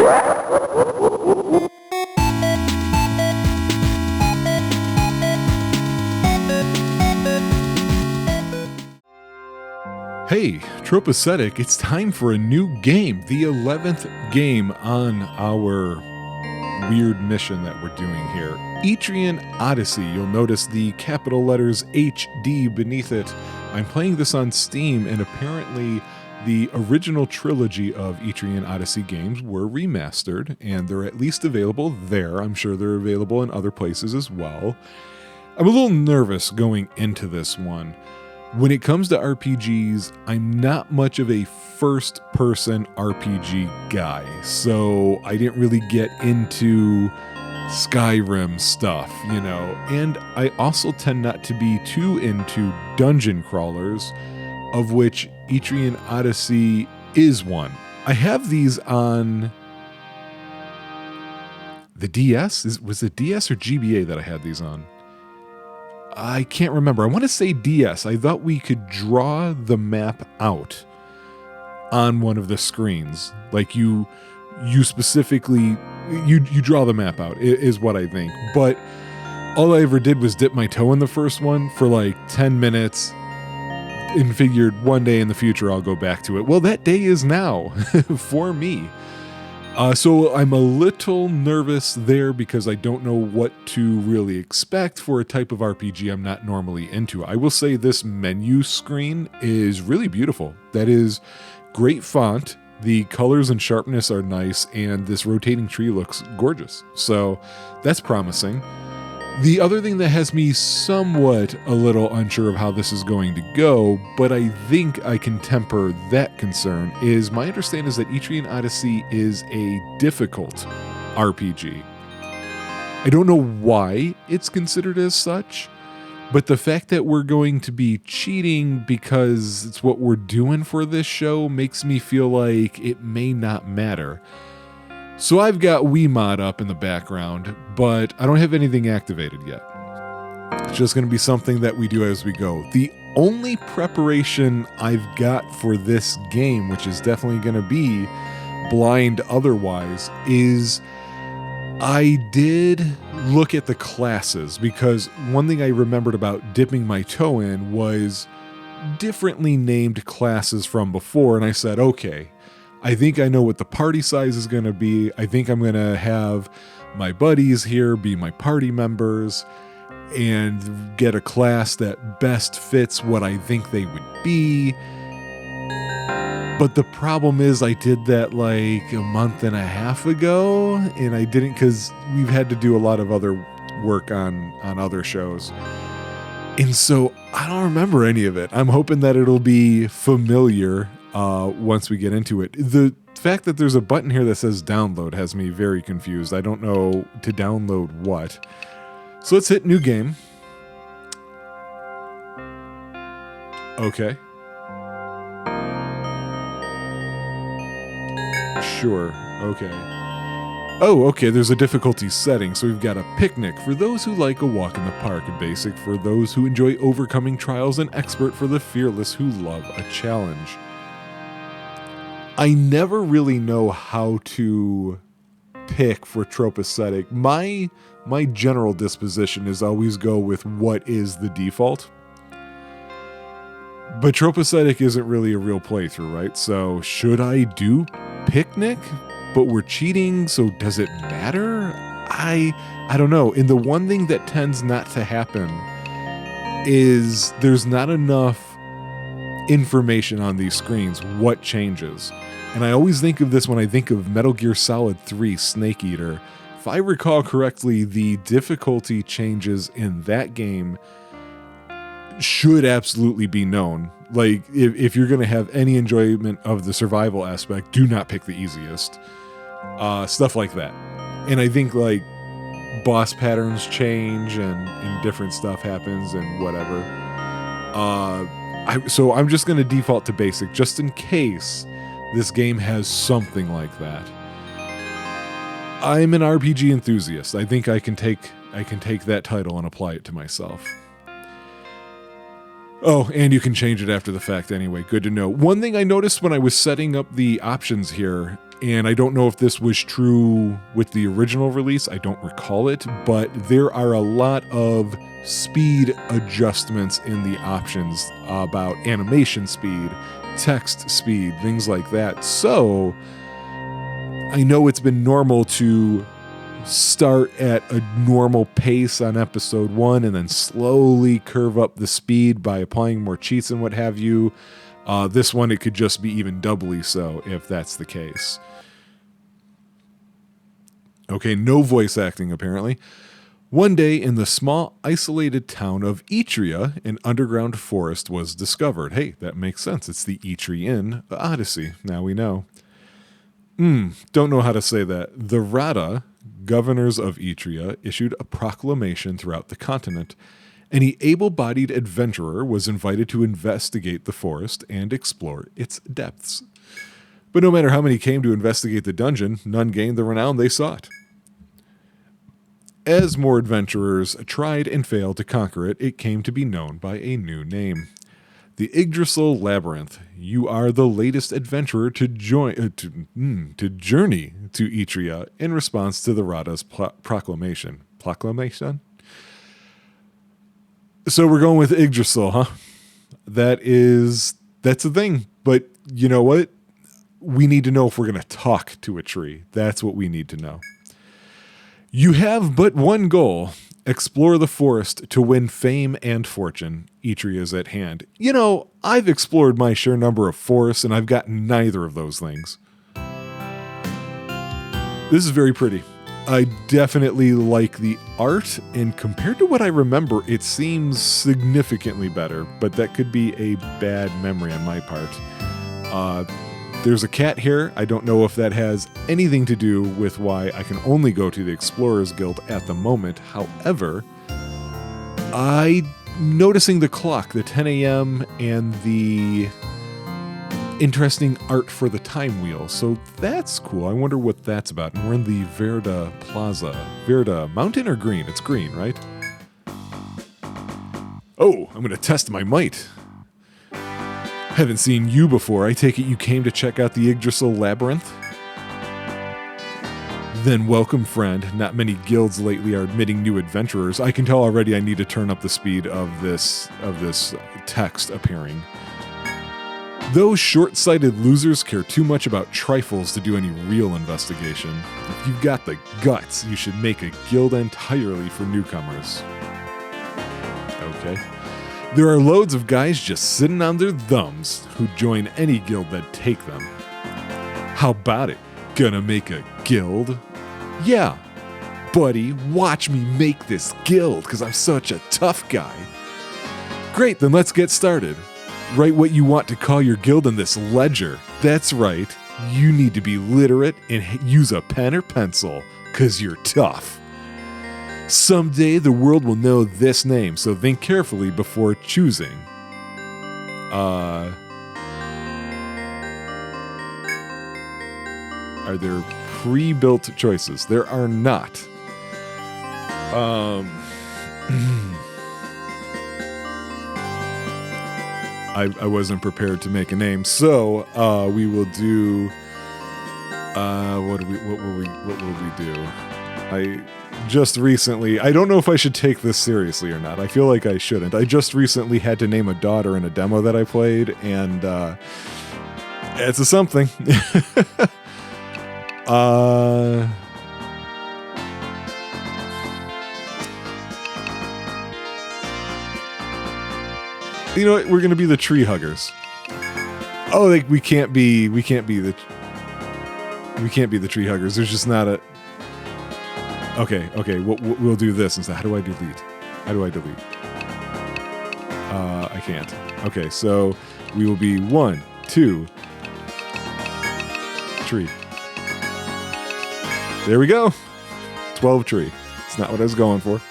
Hey, Tropeacetic, it's time for a new game, the 11th game on our weird mission that we're doing here. Etrian Odyssey. You'll notice the capital letters HD beneath it. I'm playing this on Steam, and apparently the original trilogy of Etrian Odyssey games were remastered, and they're at least available there. I'm sure they're available in other places as well. I'm a little nervous going into this one. When it comes to RPGs, I'm not much of a first-person RPG guy, so I didn't really get into Skyrim stuff, and I also tend not to be too into dungeon crawlers, of which Etrian Odyssey is one. I have these on the DS. Was it DS or GBA that I had these on? I can't remember. I want to say DS. I thought we could draw the map out on one of the screens. Like you specifically, you draw the map out is what I think. But all I ever did was dip my toe in the first one for like 10 minutes and figured one day in the future I'll go back to it. Well, that day is now for me. So I'm a little nervous there because I don't know what to really expect for a type of RPG I'm not normally into. I will say this menu screen is really beautiful. That is great font. The colors and sharpness are nice, and this rotating tree looks gorgeous. So that's promising. The other thing that has me somewhat a little unsure of how this is going to go, but I think I can temper that concern, is my understanding is that Etrian Odyssey is a difficult RPG. I don't know why it's considered as such, but the fact that we're going to be cheating because it's what we're doing for this show makes me feel like it may not matter. So I've got Wiimote up in the background, but I don't have anything activated yet. It's just going to be something that we do as we go. The only preparation I've got for this game, which is definitely going to be blind otherwise, is I did look at the classes, because one thing I remembered about dipping my toe in was differently named classes from before, and I said, okay, I think I know what the party size is going to be. I think I'm going to have my buddies here be my party members and get a class that best fits what I think they would be. But the problem is I did that like a month and a half ago, and I didn't because we've had to do a lot of other work on other shows. And so I don't remember any of it. I'm hoping that it'll be familiar once we get into it. The fact that there's a button here that says download has me very confused. I don't know to download what. So let's hit new game. Okay. Sure. Okay. Oh, okay, there's a difficulty setting. So we've got a picnic for those who like a walk in the park, and basic for those who enjoy overcoming trials, and expert for the fearless who love a challenge. I never really know how to pick for Tropeacetic. My general disposition is always go with what is the default. But Tropeacetic isn't really a real playthrough, right? So should I do picnic? But we're cheating, so does it matter? I don't know. And the one thing that tends not to happen is there's not enough information on these screens. What changes? And I always think of this when I think of Metal Gear Solid 3 Snake Eater. If I recall correctly, the difficulty changes in that game should absolutely be known. Like, if you're going to have any enjoyment of the survival aspect, do not pick the easiest. Stuff like that. And I think, like, boss patterns change and different stuff happens and whatever. So I'm just going to default to basic, just in case this game has something like that. I'm an RPG enthusiast. I think I can take that title and apply it to myself. Oh, and you can change it after the fact anyway. Good to know. One thing I noticed when I was setting up the options here, And I don't know if this was true with the original release. I don't recall it, but there are a lot of speed adjustments in the options about animation speed, text speed, things like that. So I know it's been normal to start at a normal pace on episode 1 and then slowly curve up the speed by applying more cheats and what have you. This one, it could just be even doubly so if that's the case. Okay, no voice acting apparently. One day in the small isolated town of Etria, an underground forest was discovered. Hey, that makes sense. It's the Etrian Odyssey. Now we know. Don't know how to say that. The Rada, governors of Etria, issued a proclamation throughout the continent. Any able-bodied adventurer was invited to investigate the forest and explore its depths. But no matter how many came to investigate the dungeon, none gained the renown they sought. As more adventurers tried and failed to conquer it, it came to be known by a new name. The Yggdrasil Labyrinth. You are the latest adventurer to journey to Etria in response to the Rada's proclamation. Proclamation? So we're going with Yggdrasil, huh? That's a thing. But you know what? We need to know if we're going to talk to a tree. That's what we need to know. You have but one goal. Explore the forest to win fame and fortune. Etria is at hand. You know, I've explored my sure number of forests, and I've gotten neither of those things. This is very pretty. I definitely like the art, and compared to what I remember, it seems significantly better, but that could be a bad memory on my part. There's a cat here. I don't know if that has anything to do with why I can only go to the Explorers Guild at the moment. However, noticing the clock, the 10 a.m., and the interesting art for the time wheel. So that's cool. I wonder what that's about. And we're in the Verda Plaza. Verda Mountain or green? It's green, right? Oh, I'm going to test my might. Haven't seen you before. I take it you came to check out the Yggdrasil Labyrinth? Then welcome, friend. Not many guilds lately are admitting new adventurers. I can tell already I need to turn up the speed of this text appearing. Those short-sighted losers care too much about trifles to do any real investigation. If you've got the guts, you should make a guild entirely for newcomers. Okay. There are loads of guys just sitting on their thumbs who'd join any guild that'd take them. How about it? Gonna make a guild? Yeah, buddy, watch me make this guild because I'm such a tough guy. Great, then let's get started. Write what you want to call your guild in this ledger. That's right, you need to be literate and use a pen or pencil because you're tough. Someday the world will know this name, so think carefully before choosing. Are there pre-built choices? There are not. I wasn't prepared to make a name, so we will do. What will we do? I just recently, I don't know if I should take this seriously or not. I feel like I shouldn't. I just recently had to name a daughter in a demo that I played, and it's a something. You know what? We're gonna be the tree huggers. Oh, like we can't be the tree huggers. There's just not a. Okay. We'll do this instead. How do I delete? I can't. Okay, so we will be 1, 2, tree. There we go. 12 tree. It's not what I was going for.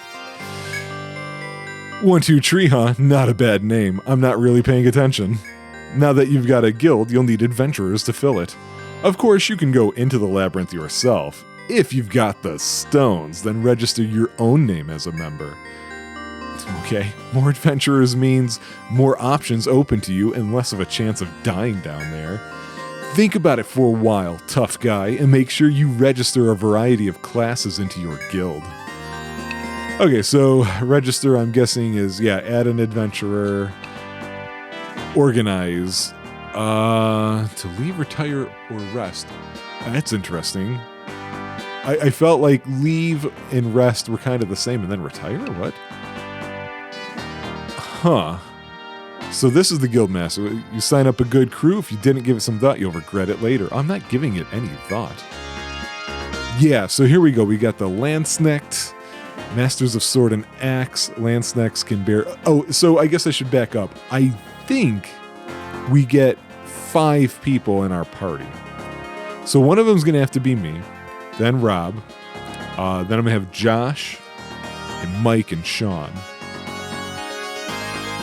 1, 2 tree, huh? Not a bad name. I'm not really paying attention. Now that you've got a guild, you'll need adventurers to fill it. Of course, you can go into the labyrinth yourself. If you've got the stones, then register your own name as a member. Okay, more adventurers means more options open to you and less of a chance of dying down there. Think about it for a while, tough guy, and make sure you register a variety of classes into your guild. Okay, so register, I'm guessing, is, yeah, add an adventurer, organize, to leave, retire, or rest. That's interesting. I felt like leave and rest were kind of the same, and then retire? What? Huh. So this is the Guildmaster. You sign up a good crew. If you didn't give it some thought, you'll regret it later. I'm not giving it any thought. Yeah, so here we go. We got the Landsnecht, Masters of Sword and Axe. Landsnechts can bear... Oh, so I guess I should back up. I think we get 5 people in our party. So one of them's going to have to be me, then Rob, then I'm going to have Josh, and Mike, and Sean.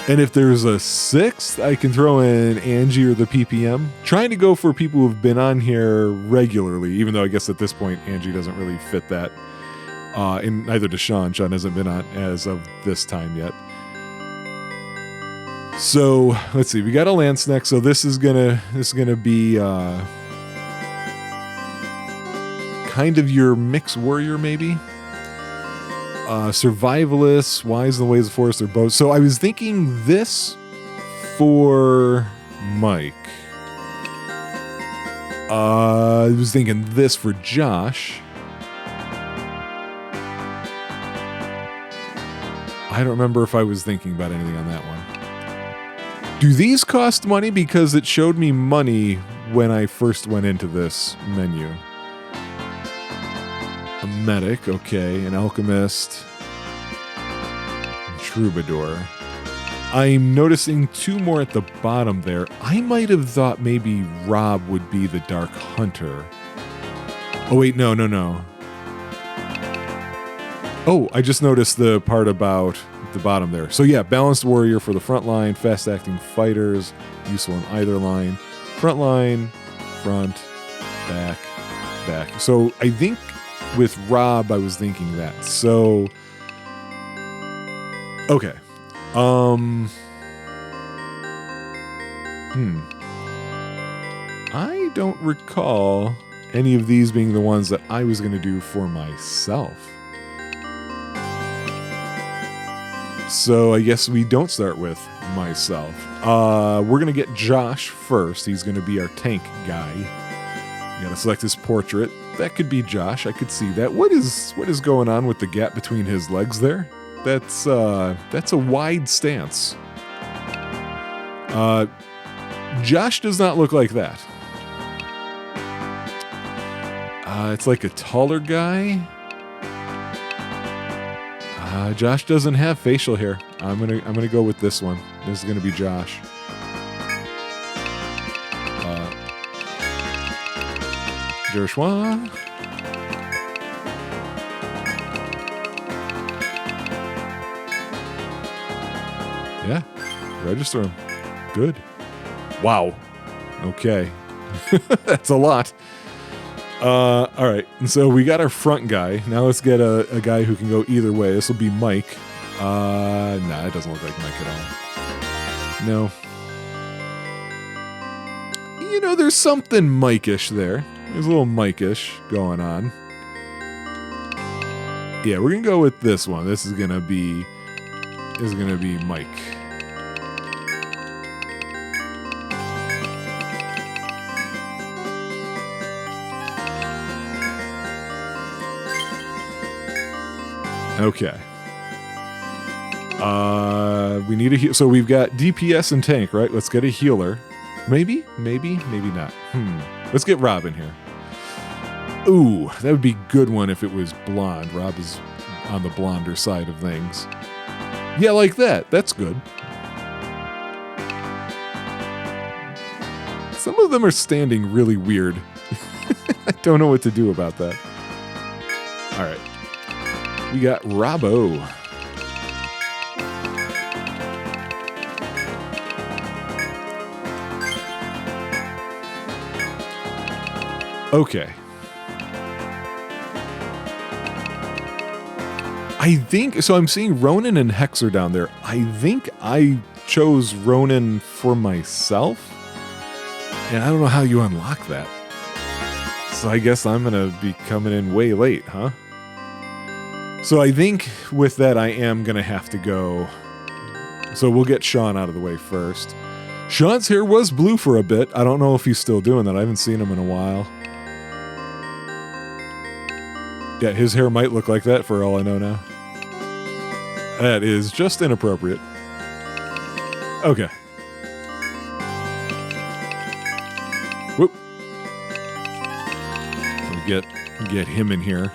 And if there's a 6th, I can throw in Angie or the PPM. Trying to go for people who've been on here regularly, even though I guess at this point Angie doesn't really fit that. And neither does Sean. Sean hasn't been on as of this time yet. So let's see. We got a Landsnecht. So this is gonna be kind of your mixed warrior, maybe. Survivalist, wise in the ways of the forest, or both. So I was thinking this for Mike. I was thinking this for Josh. I don't remember if I was thinking about anything on that one. Do these cost money? Because it showed me money when I first went into this menu. A medic, okay, an alchemist, and troubadour. I'm noticing 2 more at the bottom there. I might have thought maybe Rob would be the Dark Hunter. Oh wait, no. Oh, I just noticed the part about the bottom there. So yeah, balanced warrior for the front line, fast-acting fighters, useful in either line. Front line, front, back, back. So I think with Rob, I was thinking that. So, okay. I don't recall any of these being the ones that I was going to do for myself. So I guess we don't start with myself. We're going to get Josh first. He's going to be our tank guy. You got to select his portrait. That could be Josh. I could see that. What is going on with the gap between his legs there? That's a wide stance. Josh does not look like that. It's like a taller guy. Josh doesn't have facial hair. I'm gonna go with this one. This is gonna be Josh. Joshua. Yeah, register him. Good. Wow. Okay. That's a lot. All right. And so we got our front guy. Now let's get a guy who can go either way. This will be Mike. Nah, it doesn't look like Mike at all. No. You know, there's something Mike-ish there. There's a little Mike-ish going on. Yeah, we're gonna go with this one. This is gonna be Mike. Okay. We need a heal. So we've got DPS and tank, right? Let's get a healer. Maybe not. Let's get Rob in here. Ooh, that would be a good one if it was blonde. Rob is on the blonder side of things. Yeah, like that. That's good. Some of them are standing really weird. I don't know what to do about that. All right. We got Robbo. Okay. I think, so I'm seeing Ronan and Hexer down there. I think I chose Ronan for myself. And I don't know how you unlock that. So I guess I'm going to be coming in way late, huh? So I think with that, I am going to have to go. So we'll get Sean out of the way first. Sean's hair was blue for a bit. I don't know if he's still doing that. I haven't seen him in a while. Yeah, his hair might look like that for all I know now. That is just inappropriate. Okay. Whoop. We'll get him in here.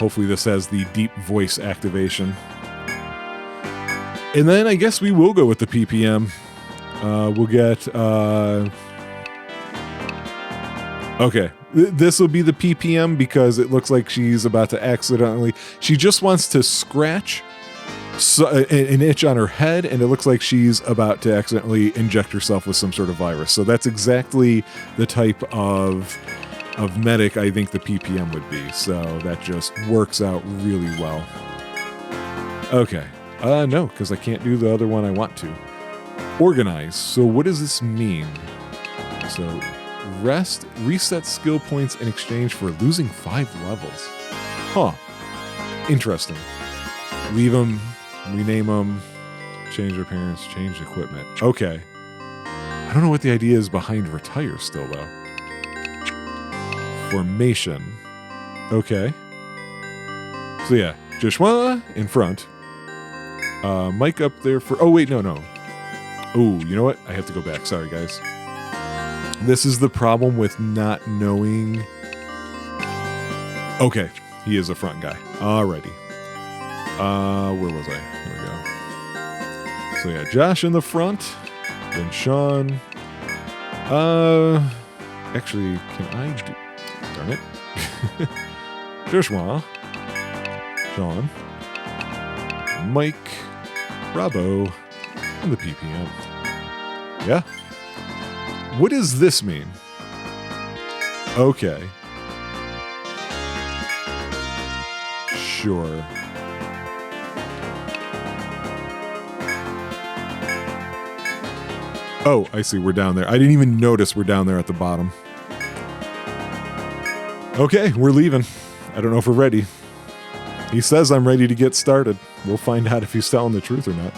Hopefully this has the deep voice activation. And then I guess we will go with the PPM. We'll get... Okay. This will be the PPM because it looks like she's about to accidentally... She just wants to scratch an itch on her head, and it looks like she's about to accidentally inject herself with some sort of virus. So that's exactly the type of medic I think the PPM would be. So that just works out really well. Okay. No, because I can't do the other one I want to. Organize. So what does this mean? So reset skill points in exchange for losing 5 levels. Huh. Interesting. Leave them, rename them, change appearance, change equipment. Okay. I don't know what the idea is behind retire still, though. Formation. Okay. So yeah, Joshua in front. Mike up there for... Oh, wait, no. Oh, you know what? I have to go back. Sorry, guys. This is the problem with not knowing... Okay, he is a front guy. Alrighty. Where was I? Here we go. So yeah, Josh in the front. Then Sean. Actually, can I do... Darn it. Joshua. Sean. Mike. Bravo. And the PPM. Yeah? What does this mean? Okay. Sure. Oh, I see. We're down there. I didn't even notice we're down there at the bottom. Okay, we're leaving. I don't know if we're ready. He says I'm ready to get started. We'll find out if he's telling the truth or not.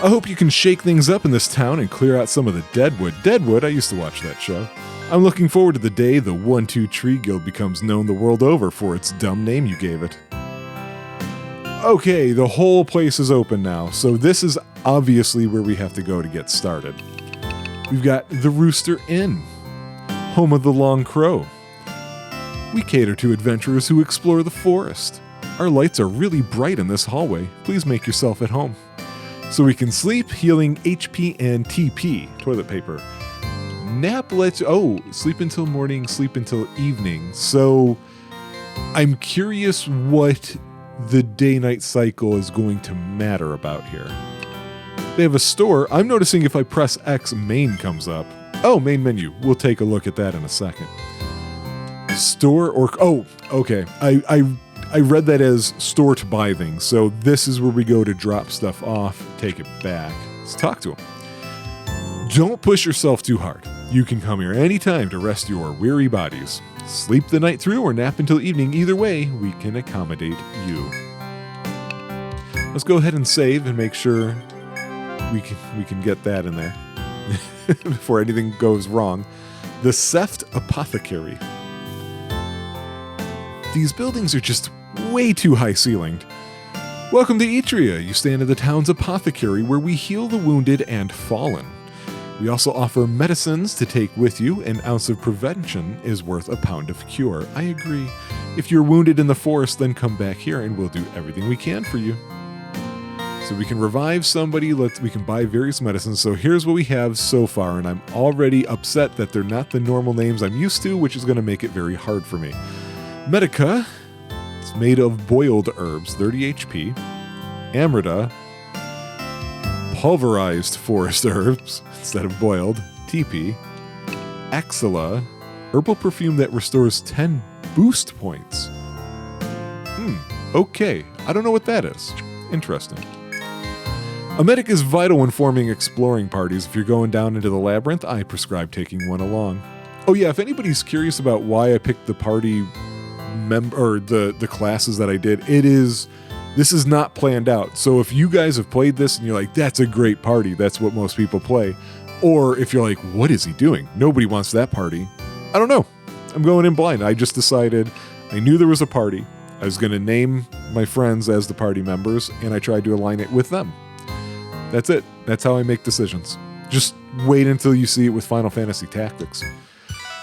I hope you can shake things up in this town and clear out some of the deadwood. Deadwood? I used to watch that show. I'm looking forward to the day the 1-2 Tree Guild becomes known the world over for its dumb name you gave it. Okay, the whole place is open now, so this is obviously where we have to go to get started. We've got the Rooster Inn, home of the Long Crow. We cater to adventurers who explore the forest. Our lights are really bright in this hallway. Please make yourself at home. So we can sleep, healing HP and TP, toilet paper. Nap lets... Oh, sleep until morning, sleep until evening. So I'm curious what the day-night cycle is going to matter about here. They have a store. I'm noticing if I press X, main comes up. Oh, main menu. We'll take a look at that in a second. Store or... Oh, okay. I read that as store to buy things, so this is where we go to drop stuff off, take it back. Let's talk to him. Don't push yourself too hard. You can come here anytime to rest your weary bodies. Sleep the night through or nap until evening. Either way, we can accommodate you. Let's go ahead and save and make sure we can get that in there before anything goes wrong. The Seft Apothecary. These buildings are just way too high-ceilinged. Welcome to Etria. You stand in the town's apothecary where we heal the wounded and fallen. We also offer medicines to take with you. An ounce of prevention is worth a pound of cure. I agree. If you're wounded in the forest, then come back here and we'll do everything we can for you. So we can revive somebody, we can buy various medicines. So here's what we have so far, and I'm already upset that they're not the normal names I'm used to, which is going to make it very hard for me. Medica, it's made of boiled herbs, 30 HP. Amrita, pulverized forest herbs instead of boiled, TP. Axilla, herbal perfume that restores 10 boost points. Okay, I don't know what that is. Interesting. A medic is vital when forming exploring parties. If you're going down into the labyrinth, I prescribe taking one along. Oh yeah, if anybody's curious about why I picked the party member or the classes that I did, this is not planned out. So if you guys have played this and you're like, that's a great party, that's what most people play. Or if you're like, what is he doing? Nobody wants that party. I don't know. I'm going in blind. I just decided I knew there was a party. I was going to name my friends as the party members, and I tried to align it with them. That's it. That's how I make decisions. Just wait until you see it with Final Fantasy Tactics.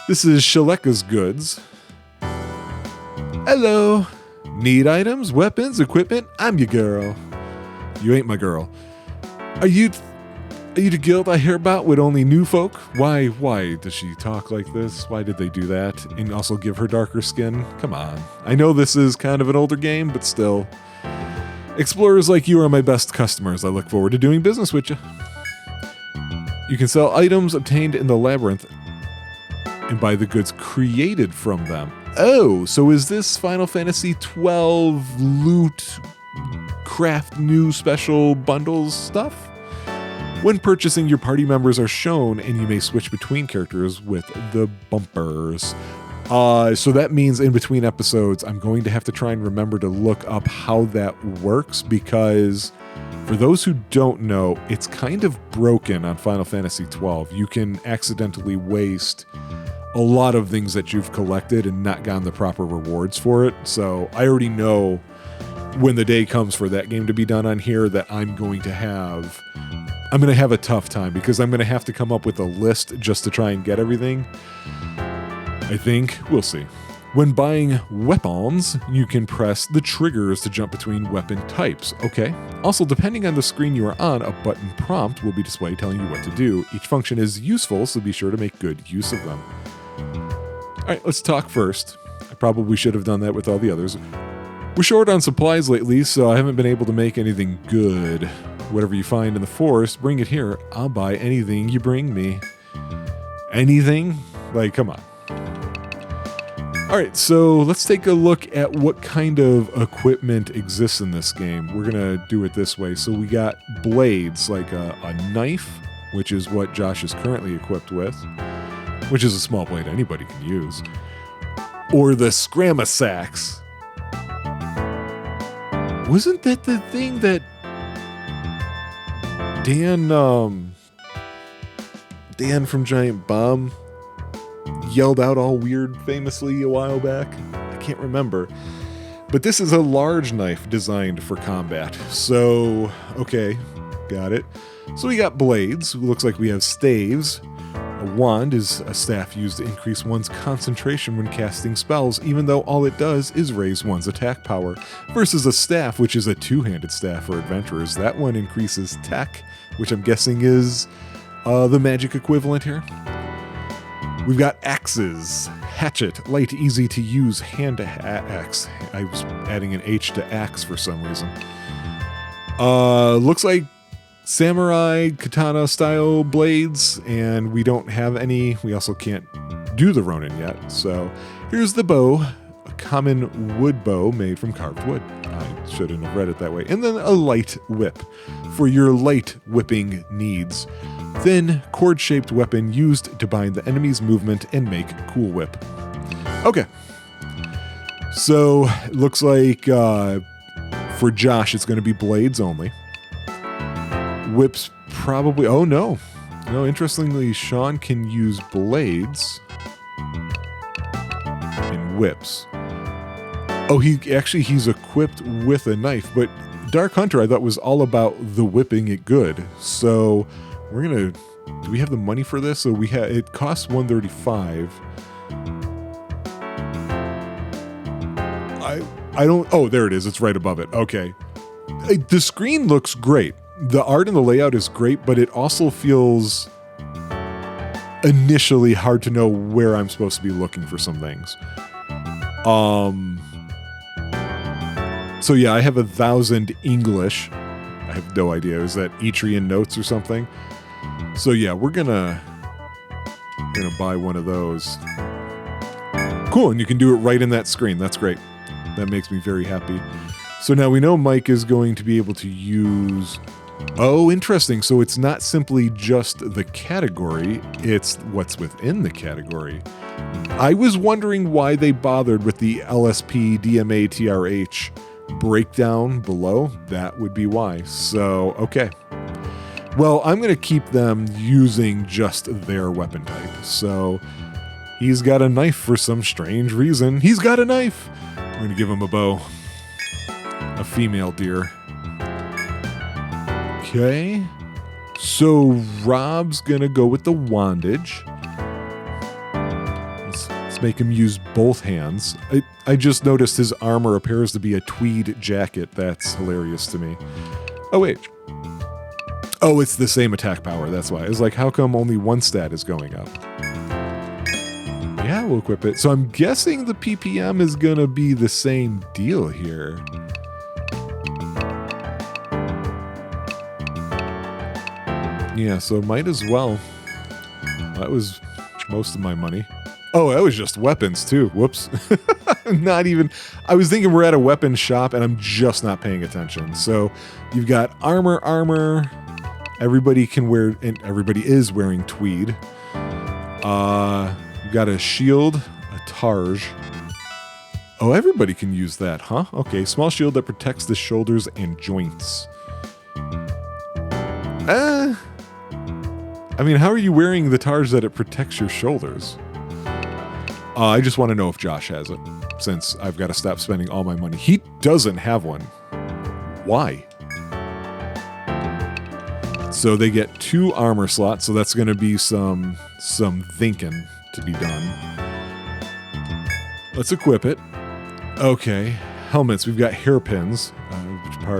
This is Shaleka's Goods. Hello. Need items, weapons, equipment? I'm your girl. You ain't my girl. Are you the guild I hear about with only new folk? Why does she talk like this? Why did they do that? And also give her darker skin? Come on. I know this is kind of an older game, but still. Explorers like you are my best customers. I look forward to doing business with you. You can sell items obtained in the labyrinth and buy the goods created from them. Oh, so is this Final Fantasy 12 loot, craft new special bundles stuff? When purchasing, your party members are shown and you may switch between characters with the bumpers. So that means in between episodes, I'm going to have to try and remember to look up how that works, because for those who don't know, it's kind of broken on Final Fantasy 12. You can accidentally waste a lot of things that you've collected and not gotten the proper rewards for it. So I already know when the day comes for that game to be done on here that I'm going to have a tough time, because I'm going to have to come up with a list just to try and get everything. I think. We'll see. When buying weapons, you can press the triggers to jump between weapon types. Okay. Also, depending on the screen you are on, a button prompt will be displayed telling you what to do. Each function is useful, so be sure to make good use of them. Alright, let's talk first. I probably should have done that with all the others. We're short on supplies lately, so I haven't been able to make anything good. Whatever you find in the forest, bring it here. I'll buy anything you bring me. Anything? Like, come on. Alright, so let's take a look at what kind of equipment exists in this game. We're going to do it this way. So we got blades, like a knife, which is what Josh is currently equipped with, which is a small blade anybody can use. Or the Scramasax. Wasn't that the thing that Dan from Giant Bomb yelled out all weird famously a while back? I can't remember. But this is a large knife designed for combat. So, okay, got it. So we got blades. Looks like we have staves. A wand is a staff used to increase one's concentration when casting spells, even though all it does is raise one's attack power. Versus a staff, which is a two-handed staff for adventurers. That one increases tech, which I'm guessing is the magic equivalent here. We've got axes. Hatchet, light, easy to use hand axe. I was adding an H to axe for some reason. Looks like samurai katana style blades, and we don't have any. We also can't do the Ronin yet. So here's the bow, a common wood bow made from carved wood. I shouldn't have read it that way. And then a light whip for your light whipping needs. Thin, cord-shaped weapon used to bind the enemy's movement and make Cool Whip. Okay. So, it looks like for Josh, it's going to be blades only. Whips probably... Oh, no. No, interestingly, Sean can use blades and whips. Oh, he's equipped with a knife, but Dark Hunter I thought was all about the whipping it good. So... We're gonna. Do we have the money for this? So it costs $135. I don't. Oh, there it is. It's right above it. Okay. The screen looks great. The art and the layout is great, but it also feels initially hard to know where I'm supposed to be looking for some things. So yeah, I have 1,000 English. I have no idea. Is that Etrian notes or something? So yeah, we're gonna buy one of those. Cool, and you can do it right in that screen. That's great. That makes me very happy. So now we know Mike is going to be able to use Oh, interesting. So it's not simply just the category, it's what's within the category. I was wondering why they bothered with the LSP, DMA, TRH breakdown below. That would be why. So, okay. Well, I'm going to keep them using just their weapon type. So he's got a knife for some strange reason. He's got a knife. We're going to give him a bow. A female deer. Okay. So Rob's going to go with the wandage. Let's make him use both hands. I just noticed his armor appears to be a tweed jacket. That's hilarious to me. Oh, wait. Oh, it's the same attack power. That's why. It's like, how come only one stat is going up? Yeah, we'll equip it. So I'm guessing the PPM is going to be the same deal here. Yeah, so might as well. That was most of my money. Oh, that was just weapons too. Whoops. Not even. I was thinking we're at a weapon shop and I'm just not paying attention. So you've got armor. Everybody can wear, and everybody is wearing tweed. You've got a shield, a targe. Oh, everybody can use that, huh? Okay, small shield that protects the shoulders and joints. I mean, how are you wearing the targe that it protects your shoulders? I just want to know if Josh has it, since I've got to stop spending all my money. He doesn't have one. Why? So they get 2 armor slots, so that's going to be some thinking to be done. Let's equip it. Okay, helmets. We've got hairpins,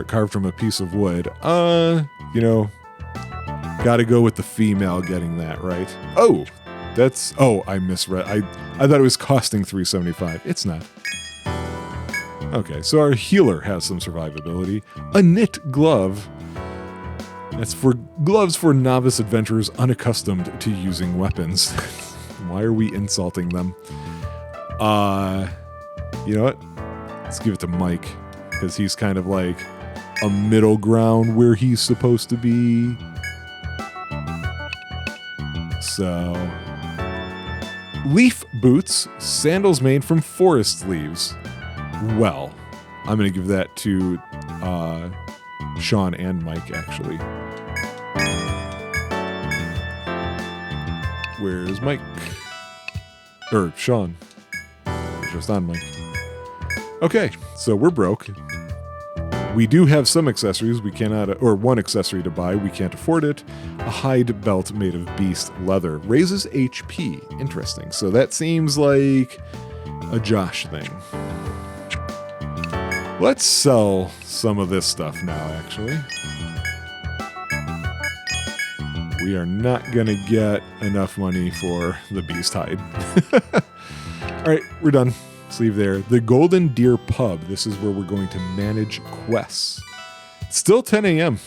carved from a piece of wood. You know, gotta go with the female getting that, right? Oh, that's... Oh, I misread. I thought it was costing $375. It's not. Okay, so our healer has some survivability. A knit glove. That's for gloves for novice adventurers unaccustomed to using weapons. Why are we insulting them? You know what? Let's give it to Mike, because he's kind of like a middle ground where he's supposed to be. So, leaf boots, sandals made from forest leaves. Well, I'm going to give that to Sean and Mike, actually. Where's Mike? Or Sean. Just on Mike. Okay, so we're broke. We do have some accessories we cannot, or one accessory to buy. We can't afford it. A hide belt made of beast leather. Raises HP. Interesting. So that seems like a Josh thing. Let's sell some of this stuff now, actually. We are not going to get enough money for the beast hide. All right, we're done. Let's leave there. The Golden Deer Pub. This is where we're going to manage quests. It's still 10 a.m.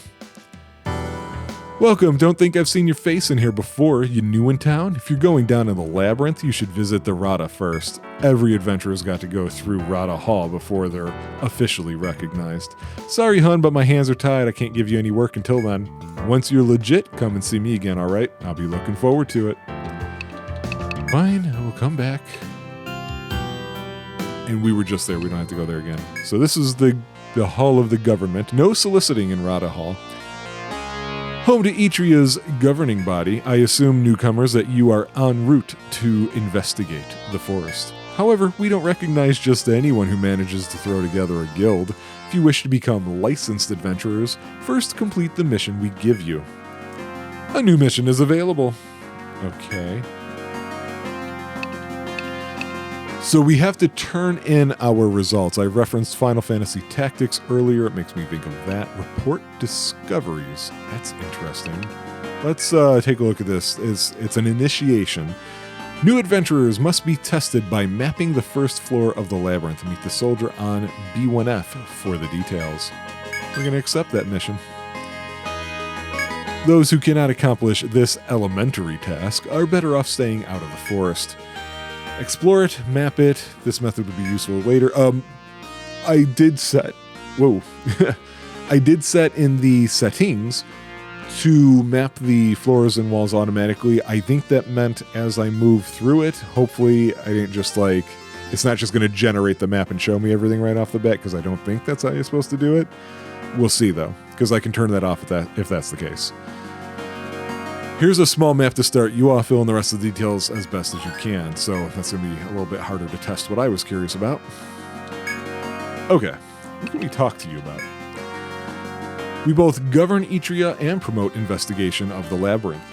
Welcome. Don't think I've seen your face in here before. You new in town? If you're going down in the labyrinth, you should visit the Rada first. Every adventurer's got to go through Rada Hall before they're officially recognized. Sorry, hun, but my hands are tied. I can't give you any work until then. Once you're legit, come and see me again, all right? I'll be looking forward to it. Fine, I will come back. And we were just there. We don't have to go there again. So this is the Hall of the Government. No soliciting in Rada Hall. Home to Etria's governing body, I assume, newcomers, that you are en route to investigate the forest. However, we don't recognize just anyone who manages to throw together a guild. If you wish to become licensed adventurers, first complete the mission we give you. A new mission is available. Okay. So we have to turn in our results. I referenced Final Fantasy Tactics earlier. It makes me think of that. Report discoveries. That's interesting. Let's take a look at this. It's an initiation. New adventurers must be tested by mapping the first floor of the labyrinth. Meet the soldier on B1F for the details. We're going to accept that mission. Those who cannot accomplish this elementary task are better off staying out of the forest. Explore it, map it. This method would be useful later. I did set... Whoa. I did set in the settings to map the floors and walls automatically. I think that meant as I move through it, hopefully I didn't just like, it's not just going to generate the map and show me everything right off the bat, because I don't think that's how you're supposed to do it. We'll see though, because I can turn that off if that's the case. Here's a small map to start. You all fill in the rest of the details as best as you can. So that's going to be a little bit harder to test what I was curious about. Okay, what can we talk to you about? We both govern Etria and promote investigation of the labyrinth.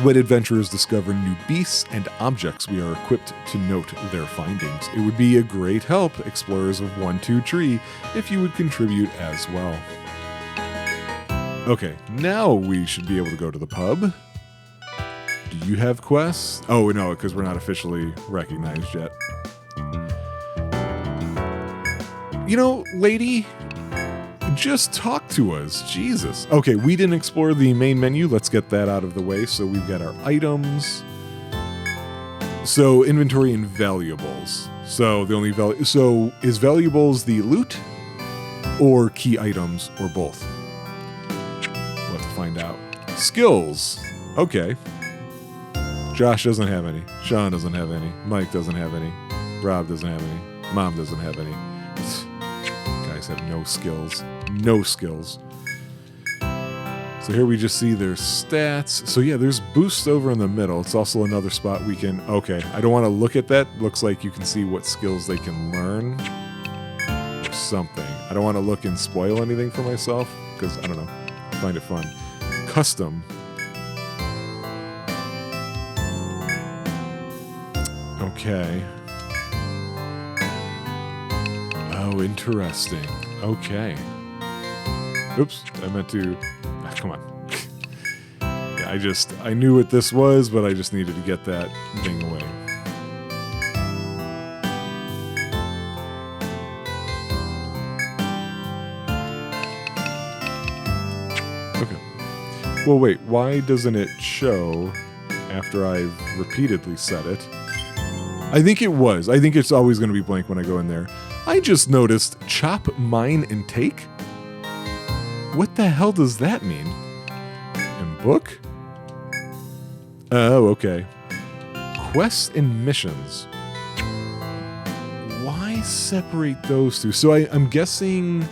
When adventurers discover new beasts and objects, we are equipped to note their findings. It would be a great help, explorers of 1-2 Tree, if you would contribute as well. Okay, now we should be able to go to the pub. Do you have quests? Oh, no, because we're not officially recognized yet. You know, lady, just talk to us. Jesus. Okay, we didn't explore the main menu. Let's get that out of the way. So we've got our items. So inventory and valuables. So the only so is valuables the loot or key items or both? We'll have to find out. Skills. Okay. Josh doesn't have any. Sean doesn't have any. Mike doesn't have any. Rob doesn't have any. Mom doesn't have any. Guys have no skills. No skills. So here we just see their stats. So yeah, there's boosts over in the middle. It's also another spot we can... Okay, I don't want to look at that. Looks like you can see what skills they can learn. Or something. I don't want to look and spoil anything for myself, because, I don't know, I find it fun. Custom. Okay. Oh, interesting. Okay. Oops, I meant to... come on. Yeah, I knew what this was, but I just needed to get that thing away. Okay. Well, wait, why doesn't it show after I've repeatedly said it? I think it was. I think it's always going to be blank when I go in there. I just noticed chop, mine, and take. What the hell does that mean? And book? Oh, okay. Quests and missions. Why separate those two? So I'm guessing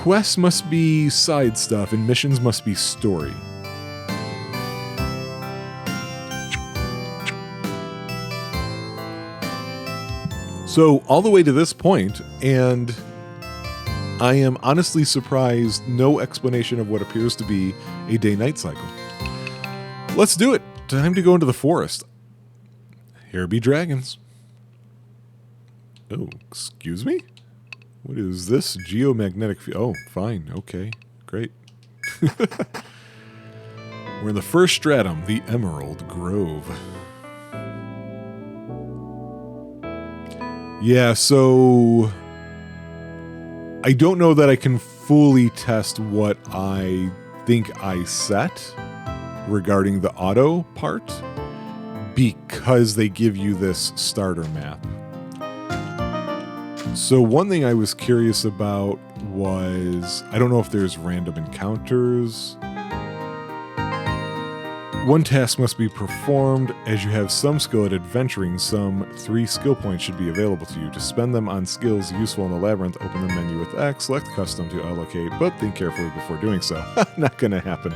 quests must be side stuff and missions must be story. So all the way to this point, and I am honestly surprised no explanation of what appears to be a day-night cycle. Let's do it. Time to go into the forest. Here be dragons. Oh, excuse me? What is this? Geomagnetic field. Oh, fine. Okay. Great. We're in the first stratum, the Emerald Grove. Yeah, so... I don't know that I can fully test what I think I set regarding the auto part because they give you this starter map. So one thing I was curious about was, I don't know if there's random encounters. One task must be performed. As you have some skill at adventuring, some 3 skill points should be available to you. To spend them on skills useful in the labyrinth, open the menu with X, select custom to allocate, but think carefully before doing so. Not gonna happen.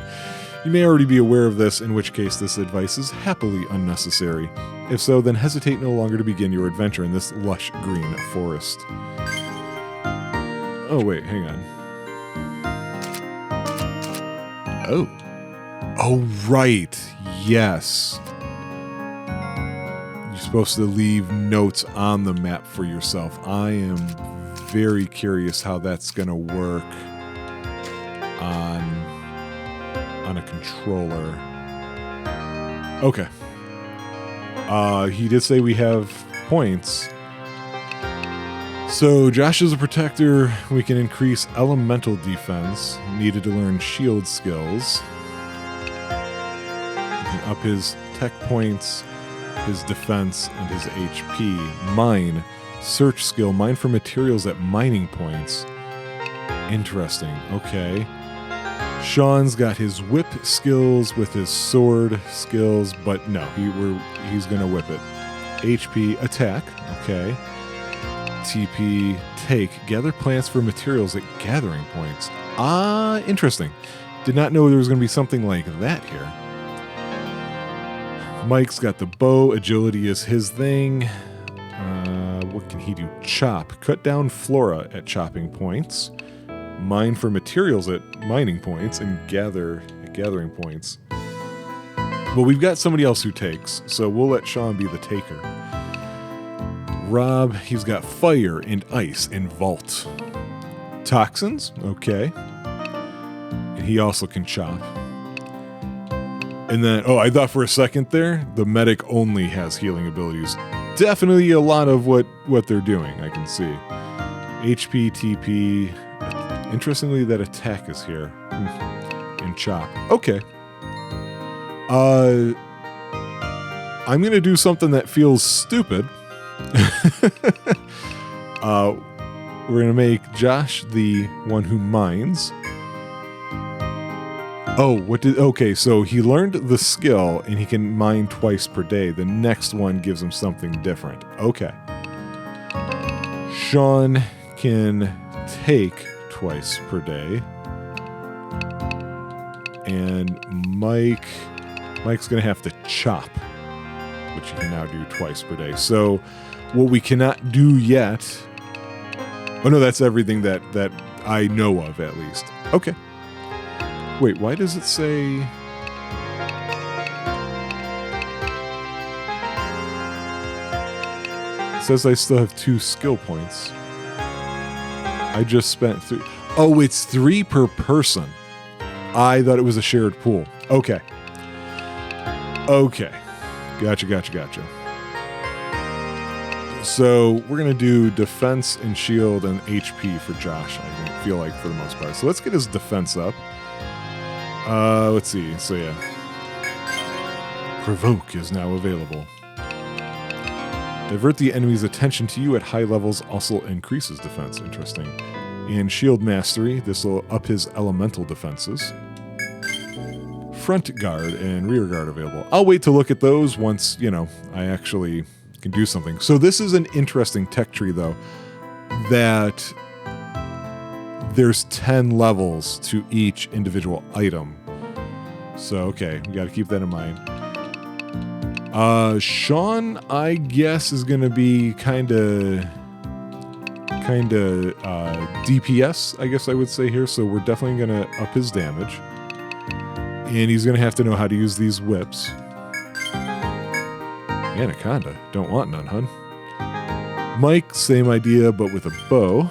You may already be aware of this, in which case this advice is happily unnecessary. If so, then hesitate no longer to begin your adventure in this lush green forest. Oh wait, hang on. Oh. Oh, right. Yes. You're supposed to leave notes on the map for yourself. I am very curious how that's going to work on a controller. Okay. He did say we have points. So Josh is a protector. We can increase elemental defense. Needed to learn shield skills. Up his tech points, his defense, and his HP. Mine, search skill, mine for materials at mining points. Interesting. Okay. Sean's got his whip skills with his sword skills, but no, he's gonna whip it. HP attack. Okay. TP take. Gather plants for materials at gathering points. Ah, interesting. Did not know there was gonna be something like that here. Mike's got the bow. Agility is his thing. What can he do? Chop. Cut down flora at chopping points. Mine for materials at mining points. And gather at gathering points. Well, we've got somebody else who takes, so we'll let Sean be the taker. Rob, he's got fire and ice and vault. Toxins, okay. And he also can chop. And then, oh, I thought for a second there, the medic only has healing abilities. Definitely a lot of what they're doing, I can see. HP, TP. Interestingly, that attack is here. And chop. Okay. I'm going to do something that feels stupid. We're going to make Josh the one who mines. Oh, okay, so he learned the skill and he can mine twice per day. The next one gives him something different. Okay. Sean can take twice per day. And Mike's going to have to chop, which he can now do twice per day. So what we cannot do yet... Oh, no, that's everything that I know of, at least. Okay. Wait, why does it say... It says I still have 2 skill points. I just spent 3... Oh, it's 3 per person. I thought it was a shared pool. Okay. Okay. Gotcha. So we're going to do defense and shield and HP for Josh, I feel like, for the most part. So let's get his defense up. Let's see. So yeah. Provoke is now available. Divert the enemy's attention to you at high levels also increases defense. Interesting. And shield mastery. This will up his elemental defenses. Front guard and rear guard available. I'll wait to look at those once, I actually can do something. So this is an interesting tech tree, though, that there's 10 levels to each individual item. So, okay, we got to keep that in mind. Sean, I guess, is going to be kind of DPS, I guess I would say here. So we're definitely going to up his damage. And he's going to have to know how to use these whips. Anaconda. Don't want none, hun. Mike, same idea, but with a bow.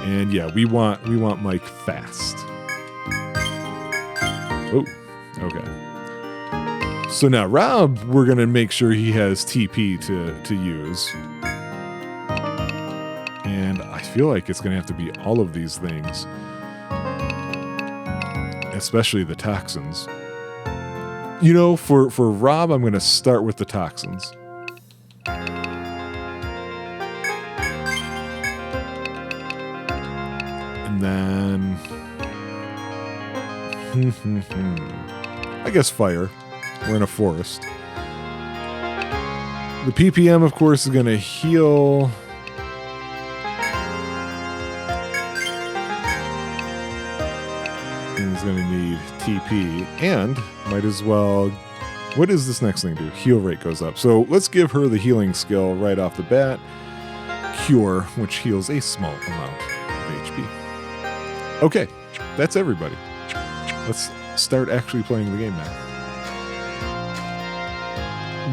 And yeah, we want Mike fast. Oh, okay. So now Rob, we're going to make sure he has TP to use. And I feel like it's going to have to be all of these things. Especially the toxins. For Rob, I'm going to start with the toxins. And then... I guess fire. We're in a forest. The PPM, of course, is going to heal... He's going to need TP, and might as well... What does this next thing do? Heal rate goes up. So let's give her the healing skill right off the bat. Cure, which heals a small amount of HP. Okay, that's everybody. Let's start actually playing the game now.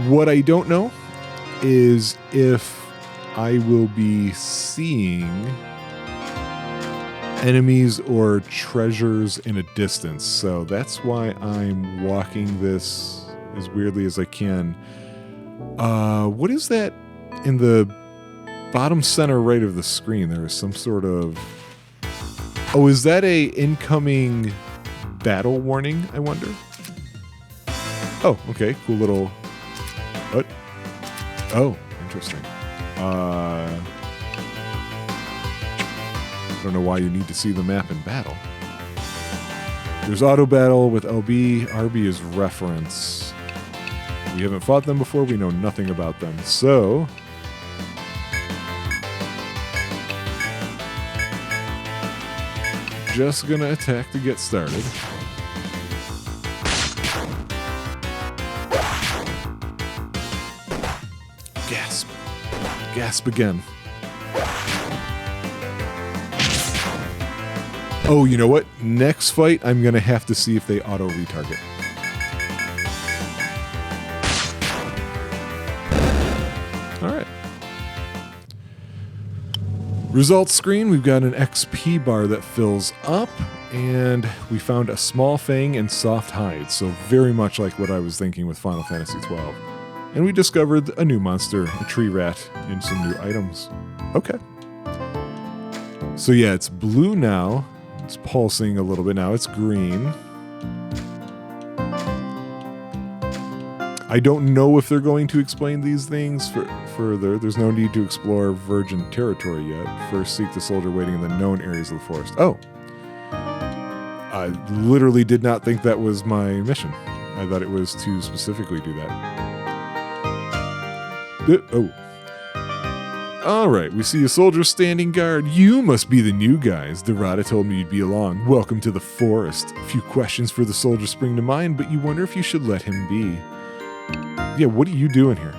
What I don't know is if I will be seeing enemies or treasures in a distance. So that's why I'm walking this as weirdly as I can. What is that in the bottom center right of the screen? There is some sort of... Oh, is that a incoming battle warning, I wonder? Oh, okay. Cool little... What? Oh, interesting. I don't know why you need to see the map in battle. There's auto battle with LB. RB is reference. We haven't fought them before. We know nothing about them. So just gonna attack to get started. Gasp. Gasp again. Oh, you know what? Next fight, I'm gonna have to see if they auto-retarget. Alright. Results screen, we've got an XP bar that fills up, and we found a small fang and soft hide, so very much like what I was thinking with Final Fantasy XII. And we discovered a new monster, a tree rat, and some new items. Okay. So yeah, it's blue now. It's pulsing a little bit now. It's green. I don't know if they're going to explain these things further. There's no need to explore virgin territory yet. First, seek the soldier waiting in the known areas of the forest. Oh. I literally did not think that was my mission. I thought it was to specifically do that. Oh. Alright, we see a soldier standing guard. You must be the new guys. Dorada told me you'd be along. Welcome to the forest. A few questions for the soldier spring to mind, but you wonder if you should let him be. Yeah, what are you doing here?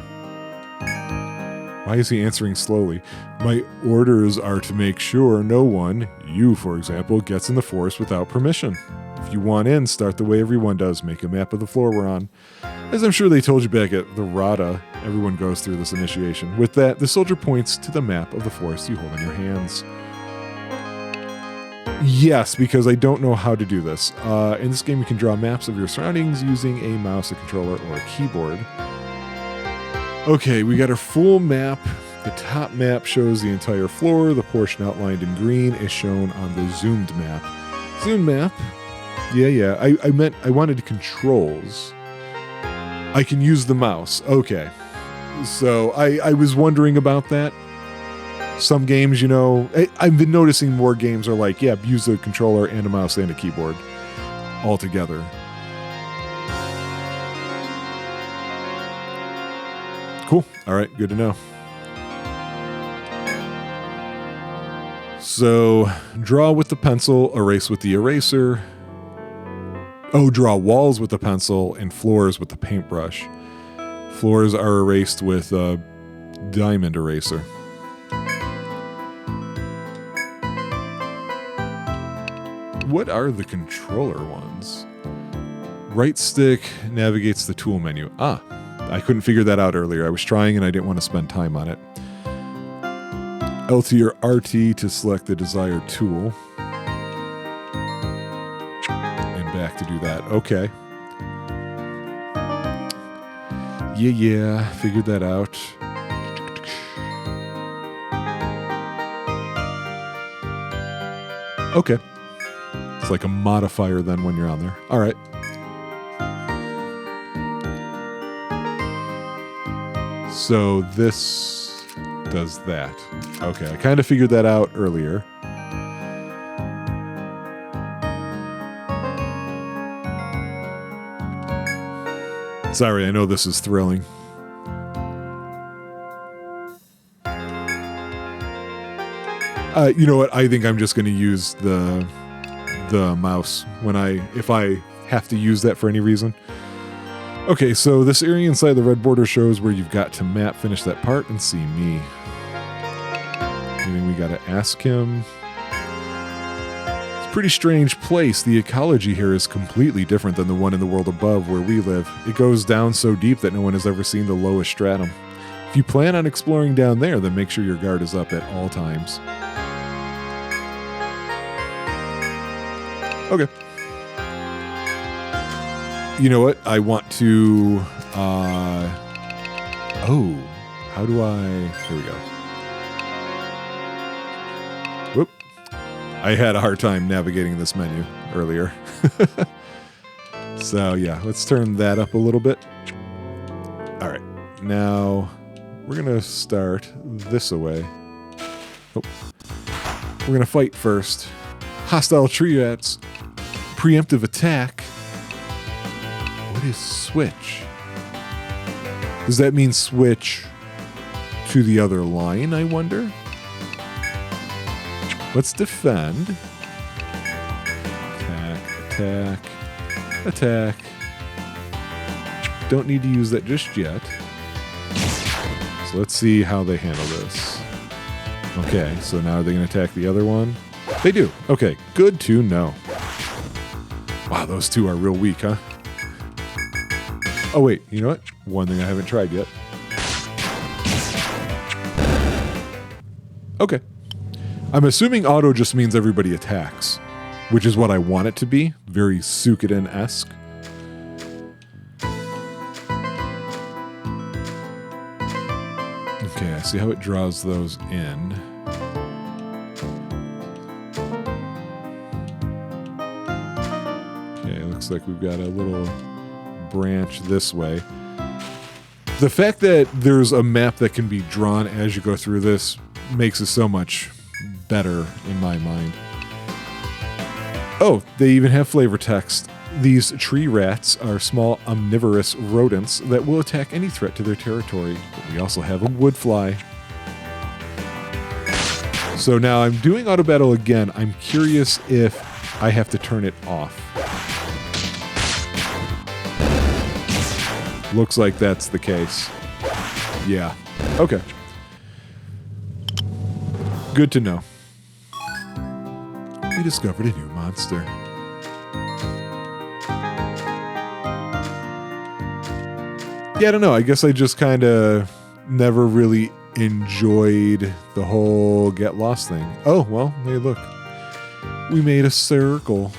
Why is he answering slowly? My orders are to make sure no one, you for example, gets in the forest without permission. If you want in, start the way everyone does. Make a map of the floor we're on. As I'm sure they told you back at the Rada, everyone goes through this initiation. With that, the soldier points to the map of the forest you hold in your hands. Yes, because I don't know how to do this. In this game, you can draw maps of your surroundings using a mouse, a controller, or a keyboard. Okay, we got our full map. The top map shows the entire floor. The portion outlined in green is shown on the zoomed map. Zoomed map? Yeah. I wanted controls. I can use the mouse. Okay. So I was wondering about that. Some games, you know, I've been noticing more games are like, yeah, use a controller and a mouse and a keyboard all together. Cool. All right. Good to know. So draw with the pencil, erase with the eraser. Oh, draw walls with the pencil and floors with the paintbrush. Floors are erased with a diamond eraser. What are the controller ones? Right stick navigates the tool menu. Ah, I couldn't figure that out earlier. I was trying and I didn't want to spend time on it. LT or RT to select the desired tool. Back to do that. Okay. Yeah, figured that out. Okay. It's like a modifier then when you're on there. All right. So this does that. Okay, I kind of figured that out earlier. Sorry, I know this is thrilling. You know what? I think I'm just going to use the mouse if I have to use that for any reason. Okay, so this area inside the red border shows where you've got to map, finish that part, and see me. Anything we got to ask him? Pretty strange place. The ecology here is completely different than the one in the world above where we live. It goes down so deep that no one has ever seen the lowest stratum. If you plan on exploring down there, then make sure your guard is up at all times. Okay. You know what? I want to... Oh, how do I... Here we go. Whoop. I had a hard time navigating this menu earlier. So yeah, let's turn that up a little bit. All right, now we're gonna start this away. Oh. We're going to fight first. Hostile tree rats. Preemptive attack. What is switch? Does that mean switch to the other line, I wonder? Let's defend. Attack. Attack. Don't need to use that just yet. So let's see how they handle this. Okay, so now are they going to attack the other one? They do. Okay, good to know. Wow, those two are real weak, huh? Oh, wait, you know what? One thing I haven't tried yet. Okay. I'm assuming auto just means everybody attacks, which is what I want it to be. Very Suikoden-esque. Okay, I see how it draws those in. Okay, looks like we've got a little branch this way. The fact that there's a map that can be drawn as you go through this makes it so much better in my mind. Oh, they even have flavor text. These tree rats are small omnivorous rodents that will attack any threat to their territory. But we also have a wood fly. So now I'm doing auto battle again. I'm curious if I have to turn it off. Looks like that's the case. Yeah. Okay. Good to know. We discovered a new monster. Yeah, I don't know. I guess I just kind of never really enjoyed the whole get lost thing. Oh, well, hey, look. We made a circle.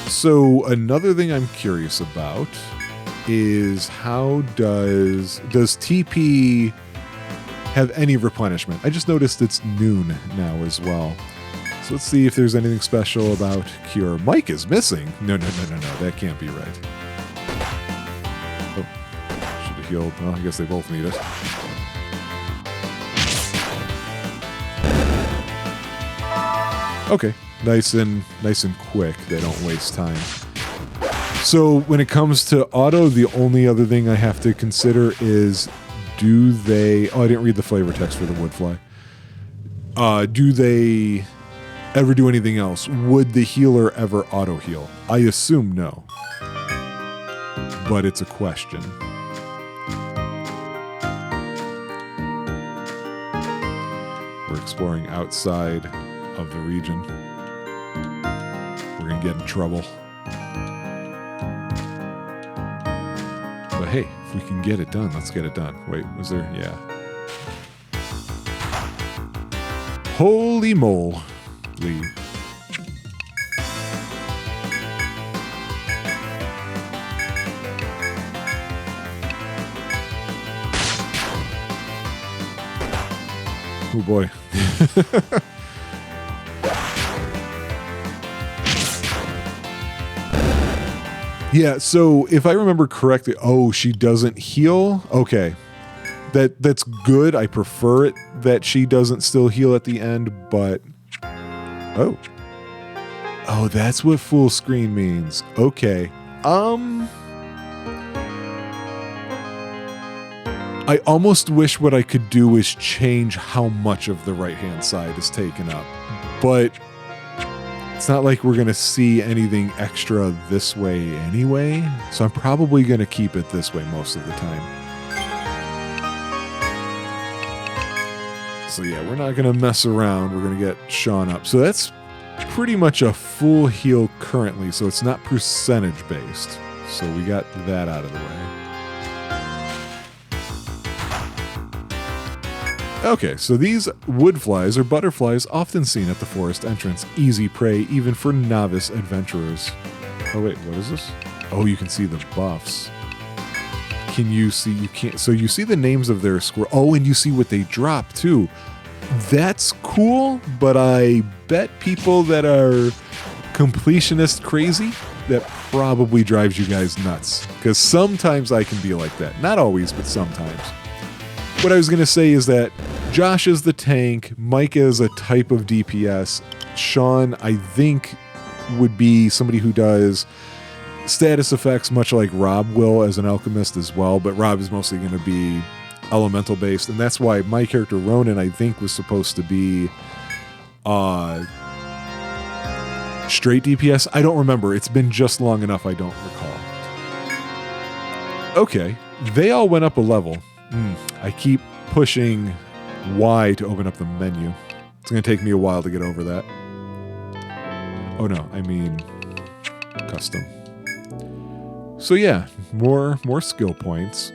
So another thing I'm curious about is how does TP have any replenishment? I just noticed it's noon now as well. So let's see if there's anything special about Cure. Mike is missing. No, that can't be right. Oh, should have healed. Well, I guess they both need it. Okay, nice and quick. They don't waste time. So when it comes to auto, the only other thing I have to consider is do they... Oh, I didn't read the flavor text for the wood fly. Do they ever do anything else? Would the healer ever auto heal? I assume no. But it's a question. We're exploring outside of the region. We're gonna get in trouble. But hey, if we can get it done, let's get it done. Wait, was there? Yeah. Holy moly. Oh boy. Yeah, so if I remember correctly, oh, she doesn't heal? Okay. That's good. I prefer it that she doesn't still heal at the end, but... Oh. Oh, that's what full screen means. Okay. I almost wish what I could do is change how much of the right-hand side is taken up, but it's not like we're going to see anything extra this way anyway, so I'm probably going to keep it this way most of the time. So yeah, we're not going to mess around. We're going to get Sean up. So that's pretty much a full heal currently, so it's not percentage based. So we got that out of the way. Okay, so these wood flies or butterflies often seen at the forest entrance. Easy prey even for novice adventurers. Oh wait, what is this? Oh, you can see the buffs. Can you see? You can't. So you see the names of their squirrel. Oh, and you see what they drop too. That's cool, but I bet people that are completionist crazy, that probably drives you guys nuts. Because sometimes I can be like that. Not always, but sometimes. what I was going to say is that Josh is the tank, Mike is a type of DPS, Sean, I think, would be somebody who does status effects much like Rob will as an alchemist as well, but Rob is mostly going to be elemental based, and that's why my character Ronan, I think, was supposed to be straight DPS. I don't remember. It's been just long enough I don't recall. Okay, they all went up a level. I keep pushing Y to open up the menu. It's going to take me a while to get over that. Oh no, I mean custom. So yeah, more skill points.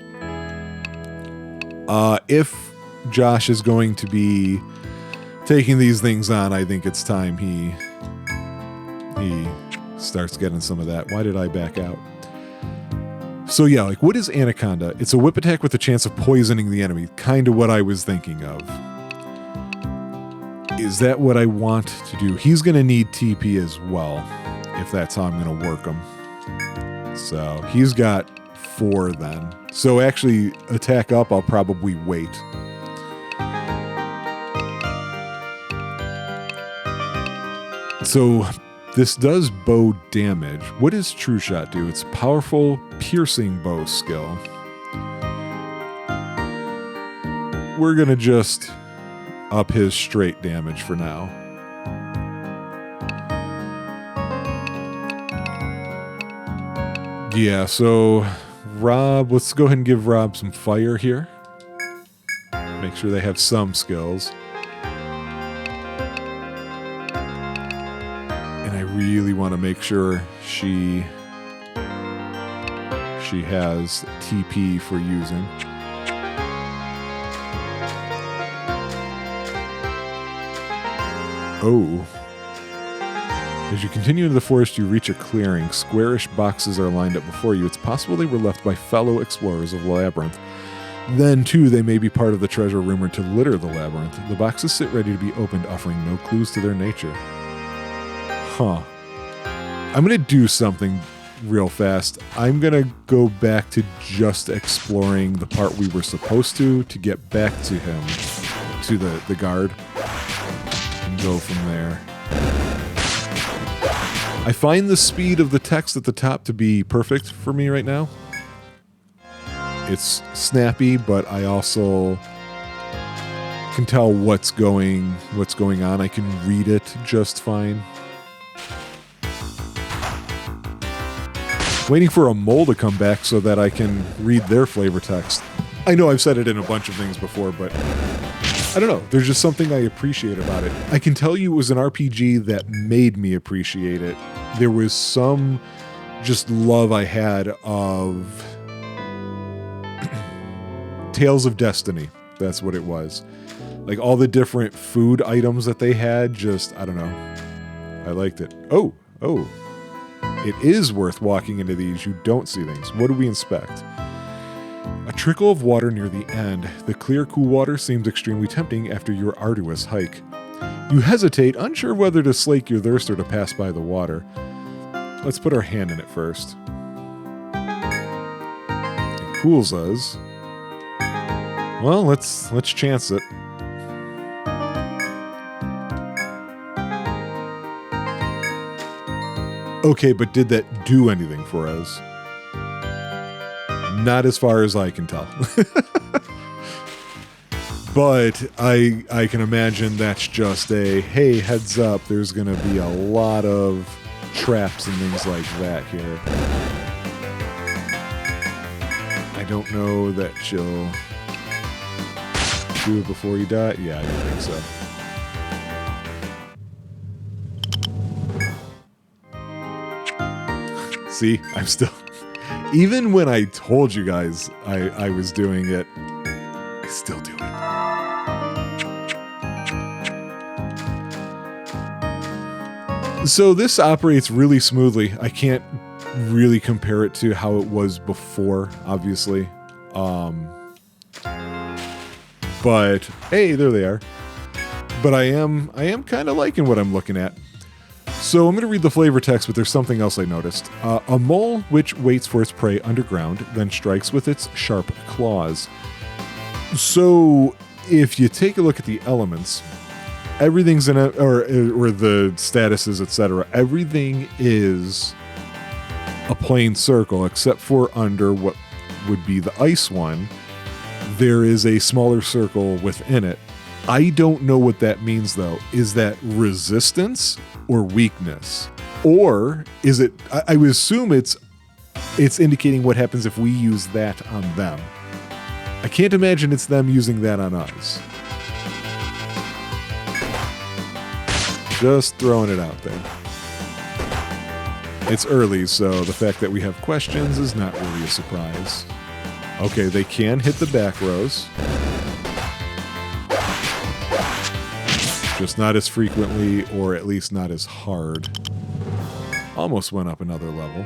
If Josh is going to be taking these things on, I think it's time he starts getting some of that. Why did I back out? So yeah, like, what is Anaconda? It's a whip attack with a chance of poisoning the enemy. Kind of what I was thinking of. Is that what I want to do? He's going to need TP as well, if that's how I'm going to work him. So he's got 4 then. So actually, attack up, I'll probably wait. So this does bow damage. What does True Shot do? It's powerful piercing bow skill. We're going to just up his straight damage for now. Yeah, so Rob, let's go ahead and give Rob some fire here. Make sure they have some skills. And I really want to make sure she has TP for using. Oh. As you continue into the forest, you reach a clearing. Squarish boxes are lined up before you. It's possible they were left by fellow explorers of the labyrinth. Then, too, they may be part of the treasure rumored to litter the labyrinth. The boxes sit ready to be opened, offering no clues to their nature. Huh. I'm going to do something real fast. I'm going to go back to just exploring the part we were supposed to get back to him, to the guard, and go from there. I find the speed of the text at the top to be perfect for me right now. It's snappy, but I also can tell what's going on. I can read it just fine. Waiting for a mole to come back so that I can read their flavor text. I know I've said it in a bunch of things before, but I don't know. There's just something I appreciate about it. I can tell you it was an RPG that made me appreciate it. There was some just love I had of Tales of Destiny. That's what it was. Like all the different food items that they had, just, I don't know. I liked it. Oh. It is worth walking into these. You don't see things. What do we inspect? A trickle of water near the end. The clear, cool water seems extremely tempting after your arduous hike. You hesitate, unsure whether to slake your thirst or to pass by the water. Let's put our hand in it first. It cools us. Well, let's chance it. Okay, but did that do anything for us? Not as far as I can tell. But I can imagine that's just a, hey, heads up, there's going to be a lot of traps and things like that here. I don't know that she'll do it before you die. Yeah, I don't think so. See, I'm still... Even when I told you guys I was doing it, I still do it. So this operates really smoothly. I can't really compare it to how it was before, obviously. But, hey, there they are. But I am kind of liking what I'm looking at. So I'm going to read the flavor text, but there's something else I noticed. A mole which waits for its prey underground, then strikes with its sharp claws. So if you take a look at the elements, everything's in it, or the statuses, etc. Everything is a plain circle, except for under what would be the ice one. There is a smaller circle within it. I don't know what that means, though. Is that resistance or weakness? Or is it... I would assume it's indicating what happens if we use that on them. I can't imagine it's them using that on us. Just throwing it out there. It's early, so the fact that we have questions is not really a surprise. Okay, they can hit the back rows. Just not as frequently, or at least not as hard. Almost went up another level.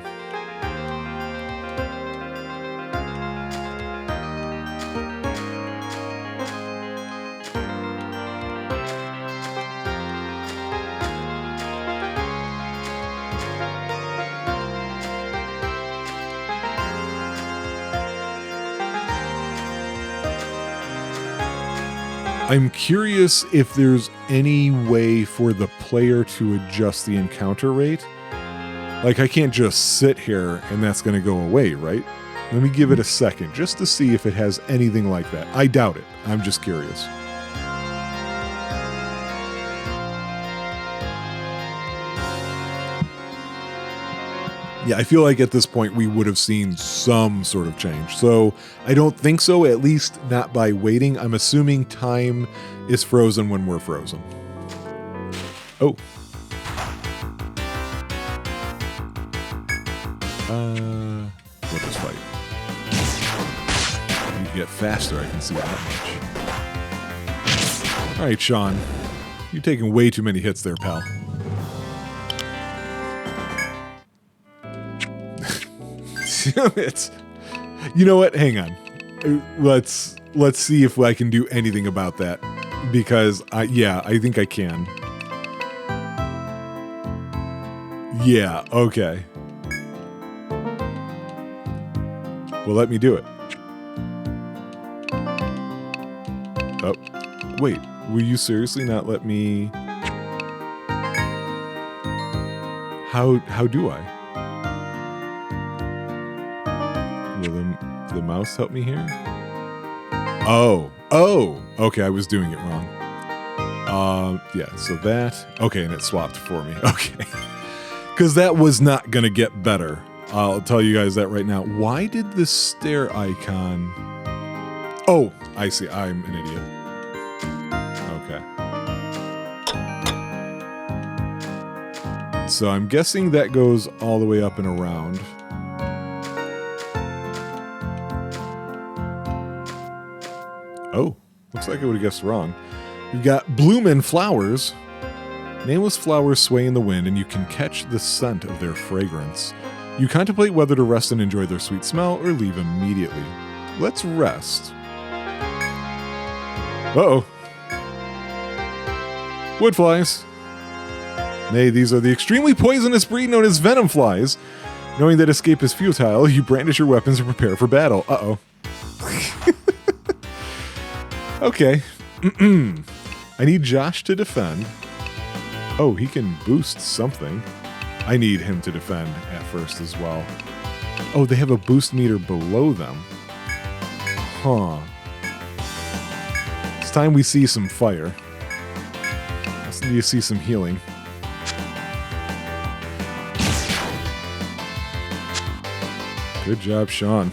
I'm curious if there's any way for the player to adjust the encounter rate. Like, I can't just sit here and that's going to go away, right? Let me give it a second just to see if it has anything like that. I doubt it. I'm just curious. Yeah, I feel like at this point we would have seen some sort of change. So I don't think so, at least not by waiting. I'm assuming time is frozen when we're frozen. Oh. What this fight? You get faster, I can see that much. Alright, Sean. You're taking way too many hits there, pal. You know what? Hang on. Let's see if I can do anything about that, because I think I can. Yeah, okay. Well, let me do it. Oh, wait. Will you seriously not let me? How do I? Will the mouse help me here? Oh, okay, I was doing it wrong. Yeah, so that, okay, and it swapped for me, okay. Because that was not gonna get better. I'll tell you guys that right now. Why did this stair icon... Oh, I see, I'm an idiot. Okay. So I'm guessing that goes all the way up and around. Oh, looks like I would have guessed wrong. We've got bloomin' flowers. Nameless flowers sway in the wind, and you can catch the scent of their fragrance. You contemplate whether to rest and enjoy their sweet smell or leave immediately. Let's rest. Uh-oh. Wood flies. Nay, these are the extremely poisonous breed known as venom flies. Knowing that escape is futile, you brandish your weapons and prepare for battle. Uh-oh. Okay. I need Josh to defend. Oh, he can boost something. I need him to defend at first as well. Oh, they have a boost meter below them. Huh. It's time we see some fire. Let's need to see some healing. Good job, Sean.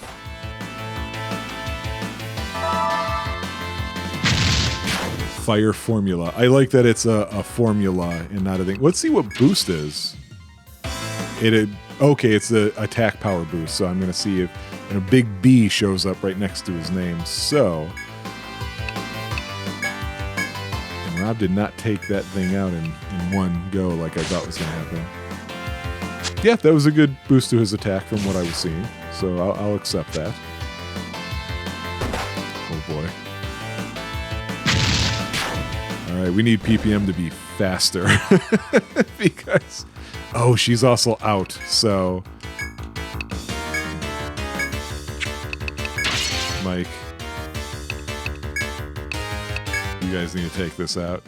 Fire formula. I like that it's a formula and not a thing. Let's see what boost is. Okay, it's the attack power boost, so I'm going to see if... And a big B shows up right next to his name, so... And Rob did not take that thing out in one go like I thought was going to happen. Yeah, that was a good boost to his attack from what I was seeing, so I'll accept that. Oh boy. Alright, we need PPM to be faster. Because... Oh, she's also out, so... Mike. guys need to take this out.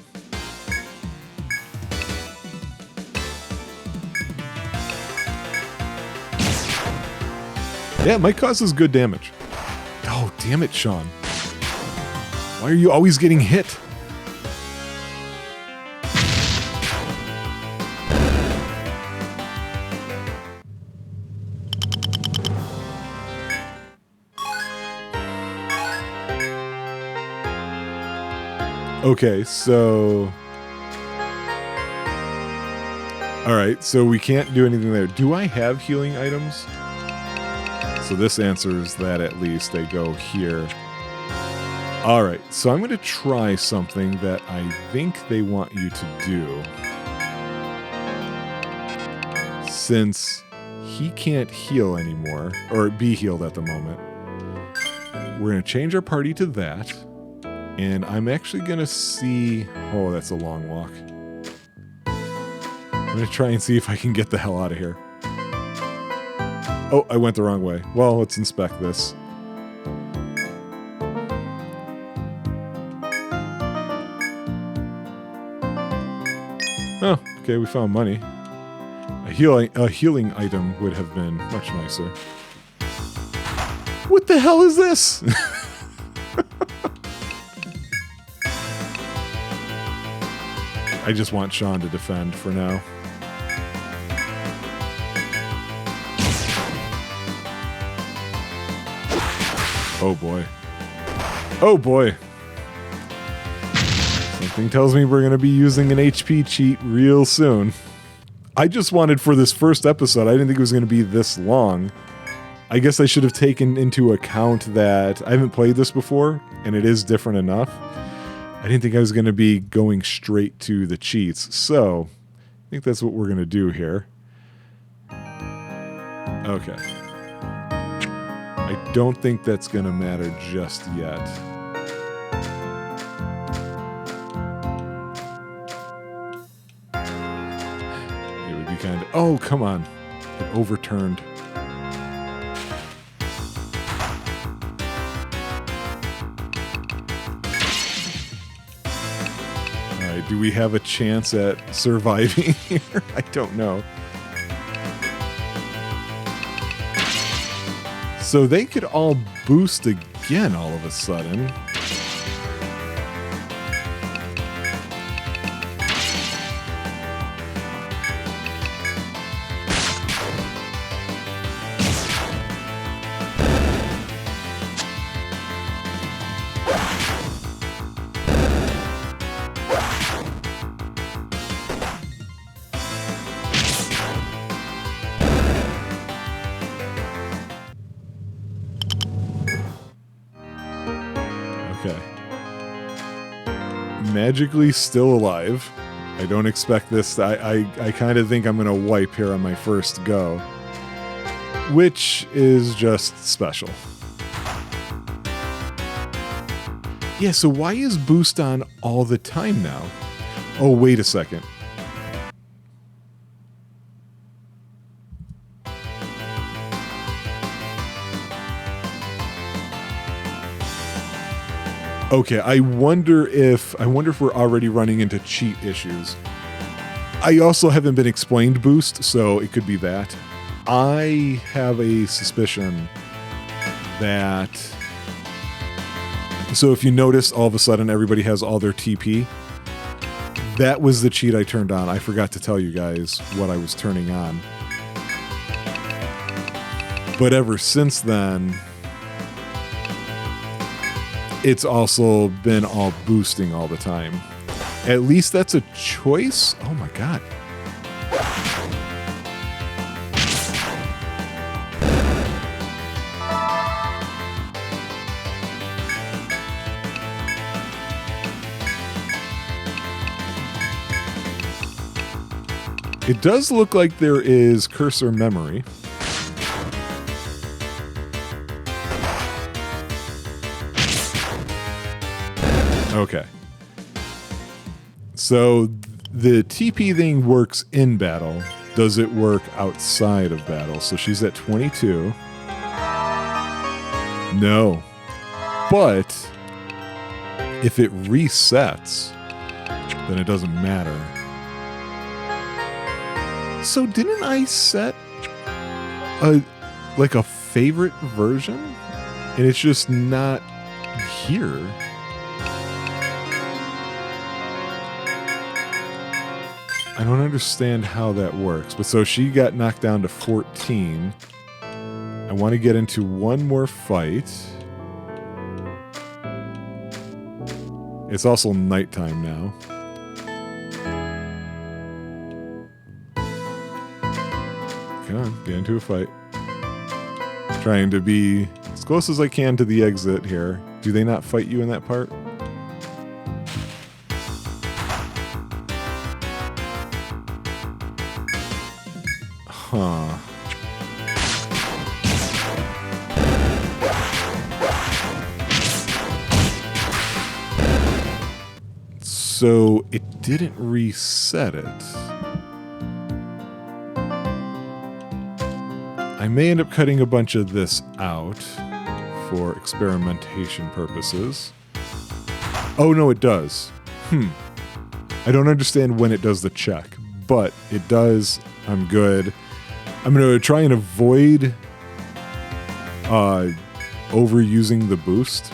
Yeah, it might cause us good damage. Oh, damn it, Sean. Why are you always getting hit? Okay, so... Alright, so we can't do anything there. Do I have healing items? So this answers that at least. They go here. Alright, so I'm going to try something that I think they want you to do. Since he can't heal anymore, or be healed at the moment, we're going to change our party to that. And I'm actually going to see... Oh, that's a long walk. I'm going to try and see if I can get the hell out of here. Oh, I went the wrong way. Well, let's inspect this. Oh, okay, we found money. A healing item would have been much nicer. What the hell is this? I just want Sean to defend for now. Oh boy. Oh boy. Something tells me we're going to be using an HP cheat real soon. I just wanted for this first episode, I didn't think it was going to be this long. I guess I should have taken into account that I haven't played this before, and it is different enough. I didn't think I was going to be going straight to the cheats, so I think that's what we're going to do here. Okay. I don't think that's going to matter just yet. It would be kind of... Oh, come on. It overturned. Alright, do we have a chance at surviving here? I don't know. So they could all boost again all of a sudden. Magically still alive. I don't expect this. I kind of think I'm going to wipe here on my first go. Which is just special. Yeah, so why is boost on all the time now? Oh, wait a second. Okay, I wonder if we're already running into cheat issues. I also haven't been explained boost, so it could be that. I have a suspicion that... So if you notice, all of a sudden everybody has all their TP. That was the cheat I turned on. I forgot to tell you guys what I was turning on. But ever since then... It's also been all boosting all the time. At least that's a choice? Oh my god. It does look like there is cursor memory. Okay. So the TP thing works in battle. Does it work outside of battle? So she's at 22. No. But if it resets, then it doesn't matter. So didn't I set a favorite version? And it's just not here. I don't understand how that works. But so she got knocked down to 14. I want to get into one more fight. It's also nighttime now. Come on, get into a fight. Trying to be as close as I can to the exit here. Do they not fight you in that part? Huh. So it didn't reset it. I may end up cutting a bunch of this out for experimentation purposes. Oh, no, it does. I don't understand when it does the check, but it does. I'm good. I'm going to try and avoid overusing the boost.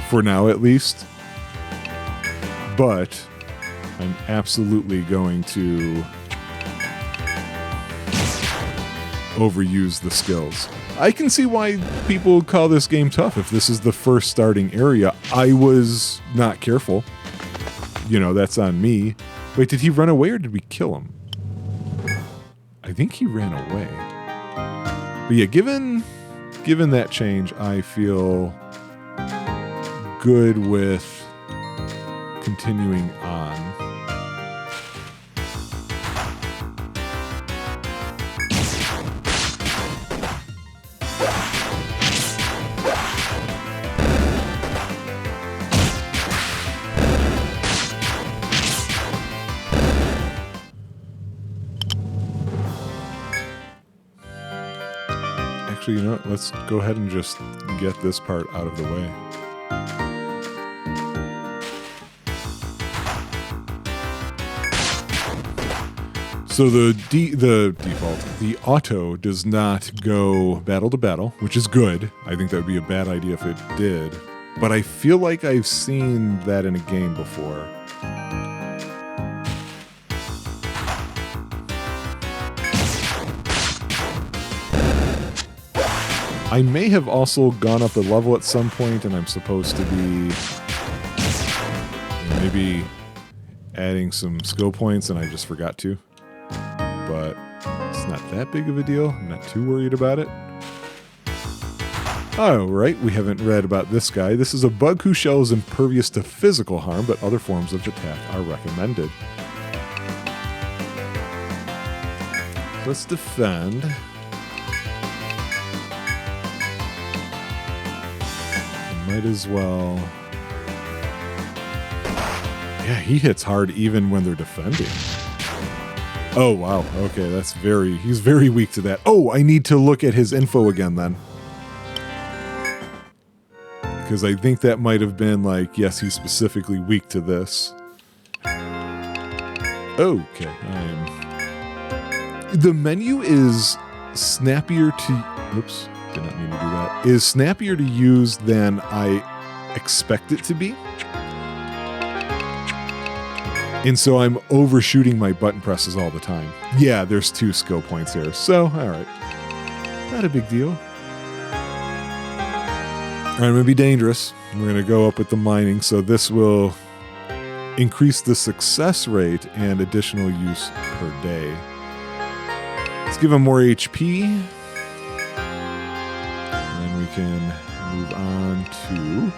For now, at least. But I'm absolutely going to overuse the skills. I can see why people call this game tough if this is the first starting area. I was not careful. You know, that's on me. Wait, did he run away or did we kill him? I think he ran away. But yeah, given that change, I feel good with continuing on. Actually, you know what? Let's go ahead and just get this part out of the way. So the default, the auto does not go battle to battle, which is good. I think that would be a bad idea if it did. But I feel like I've seen that in a game before. I may have also gone up a level at some point and I'm supposed to be maybe adding some skill points and I just forgot to. But it's not that big of a deal. I'm not too worried about it. Oh, right. We haven't read about this guy. This is a bug whose shell is impervious to physical harm, but other forms of attack are recommended. Let's defend. Might as well. Yeah, he hits hard even when they're defending. Oh, wow. Okay, he's very weak to that. Oh, I need to look at his info again then. Because I think that might have been like, yes, he's specifically weak to this. Okay, the menu is snappier to... Oops, did not mean to do that. Is snappier to use than I expect it to be. And so I'm overshooting my button presses all the time. Yeah, there's 2 skill points here. So, all right. Not a big deal. All right, I'm going to be dangerous. We're going to go up with the mining. So this will increase the success rate and additional use per day. Let's give him more HP. And then we can move on to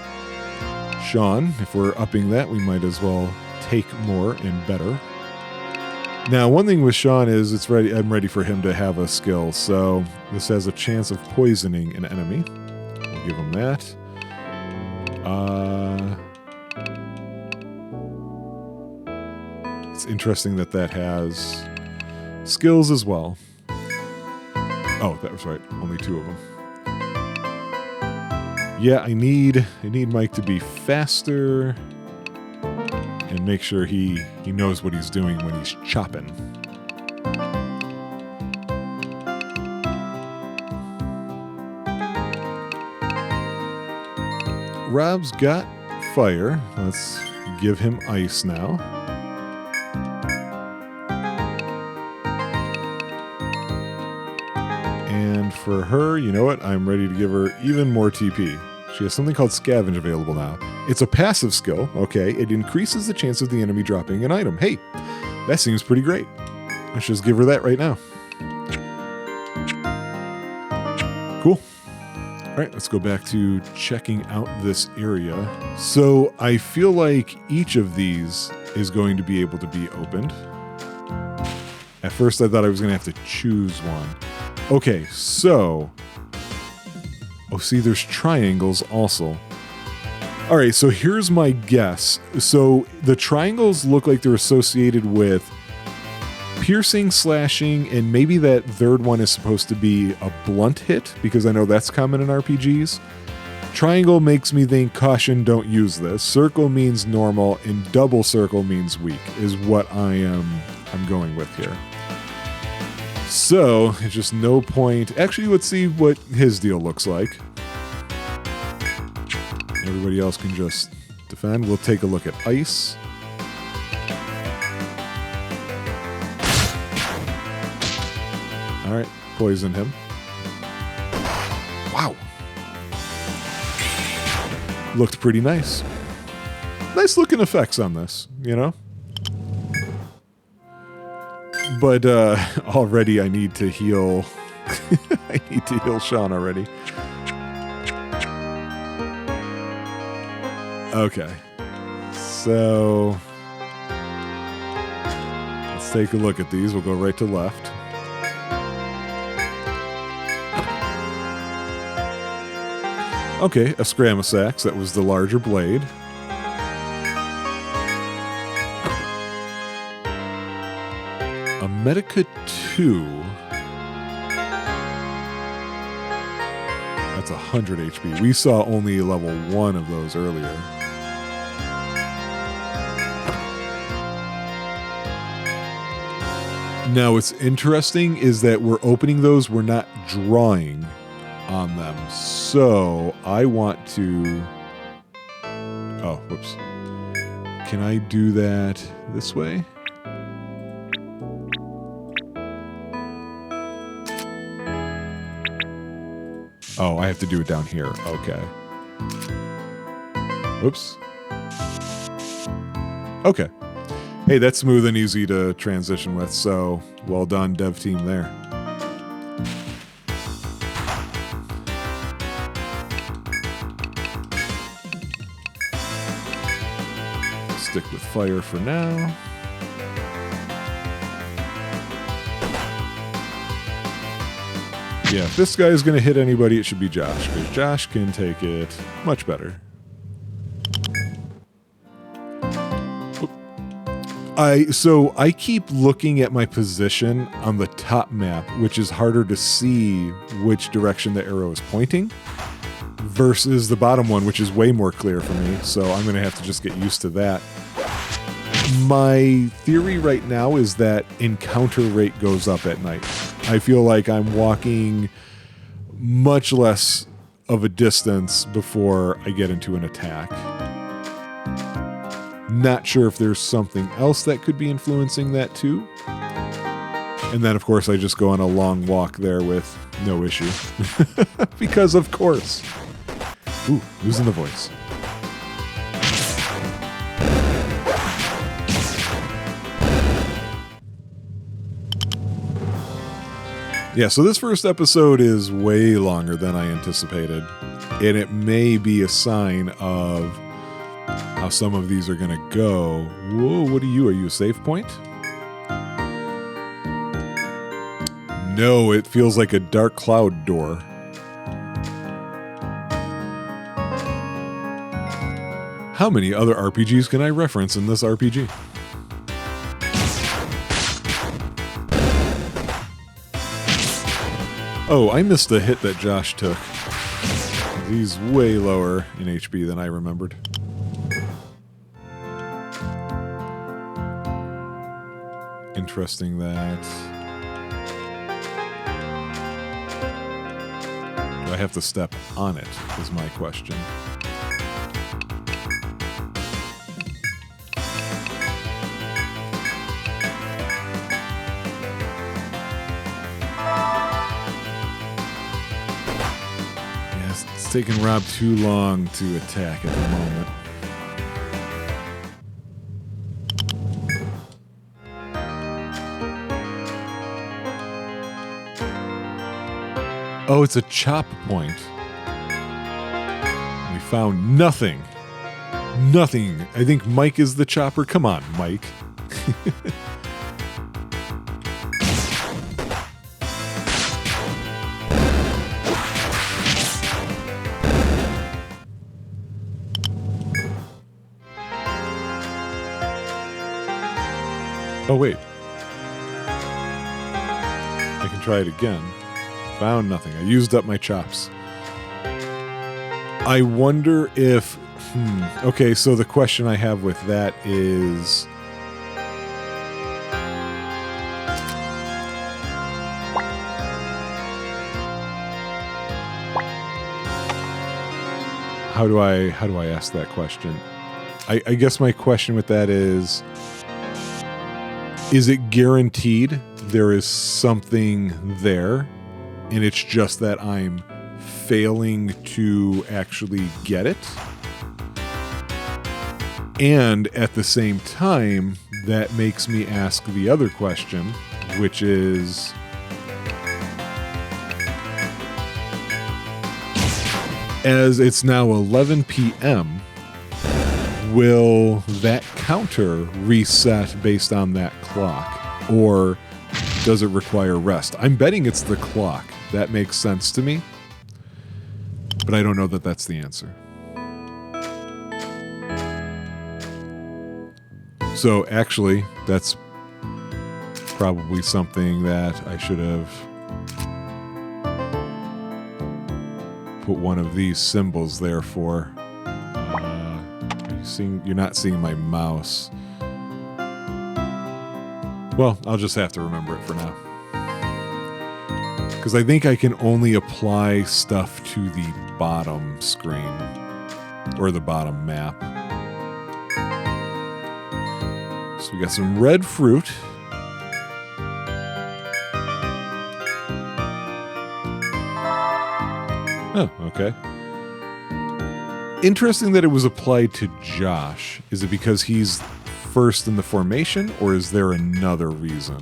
Sean. If we're upping that, we might as well take more and better. Now, one thing with Sean is I'm ready for him to have a skill. So this has a chance of poisoning an enemy. We'll give him that. It's interesting that has skills as well. Oh, that was right. Only 2 of them. Yeah, I need Mike to be faster and make sure he knows what he's doing when he's chopping. Rob's got fire. Let's give him ice now. And for her, you know what? I'm ready to give her even more TP. She has something called Scavenge available now. It's a passive skill, okay? It increases the chance of the enemy dropping an item. Hey, that seems pretty great. Let's just give her that right now. Cool. All right, let's go back to checking out this area. So I feel like each of these is going to be able to be opened. At first I thought I was going to have to choose one. Okay, so... Oh, see, there's triangles also. All right, so here's my guess. So the triangles look like they're associated with piercing, slashing, and maybe that third one is supposed to be a blunt hit, because I know that's common in RPGs. Triangle makes me think caution, don't use this. Circle means normal, and double circle means weak, is what I'm going with here. So, it's just no point. Actually, let's see what his deal looks like. Everybody else can just defend. We'll take a look at ice. Alright, poison him. Wow. Looked pretty nice. Nice looking effects on this, you know? But already I need to heal. I need to heal Sean already. Okay. So let's take a look at these. We'll go right to left. Okay, a Scramasax. That was the larger blade. A Medica 2. That's 100 HP. We saw only level 1 of those earlier. Now, what's interesting is that we're opening those, we're not drawing on them. So, I want to... Oh, whoops. Can I do that this way? Oh, I have to do it down here. Okay. Oops. Okay. Hey, that's smooth and easy to transition with, so well done, dev team there. Stick with fire for now. Yeah, if this guy is going to hit anybody, it should be Josh, because Josh can take it much better. So I keep looking at my position on the top map, which is harder to see which direction the arrow is pointing, versus the bottom one, which is way more clear for me, so I'm going to have to just get used to that. My theory right now is that encounter rate goes up at night. I feel like I'm walking much less of a distance before I get into an attack. Not sure if there's something else that could be influencing that too. And then, of course, I just go on a long walk there with no issue. Because, of course. Ooh, losing the voice. Yeah, so this first episode is way longer than I anticipated. And it may be a sign of how some of these are going to go. Whoa, what are you? Are you a save point? No, it feels like a dark cloud door. How many other RPGs can I reference in this RPG? Oh, I missed the hit that Josh took. he's way lower in HP than I remembered. Interesting that... Do I have to step on it, is my question. Yes, it's taking Rob too long to attack at the moment. Oh, it's a chop point. We found nothing. Nothing. I think Mike is the chopper. Come on, Mike. Oh, wait. I can try it again. Found nothing. I used up my chops. I wonder if... Okay, so the question I have with that is... How do I ask that question? I guess my question with that is it guaranteed there is something there? And it's just that I'm failing to actually get it. And at the same time, that makes me ask the other question, which is... As it's now 11 p.m., will that counter reset based on that clock? Or does it require rest? I'm betting it's the clock. That makes sense to me. But I don't know that that's the answer. So actually, that's probably something that I should have put one of these symbols there for. You're not seeing my mouse. Well, I'll just have to remember it for now. Because I think I can only apply stuff to the bottom screen. Or the bottom map. So we got some red fruit. Oh, okay. Interesting that it was applied to Josh. Is it because he's first in the formation, or is there another reason?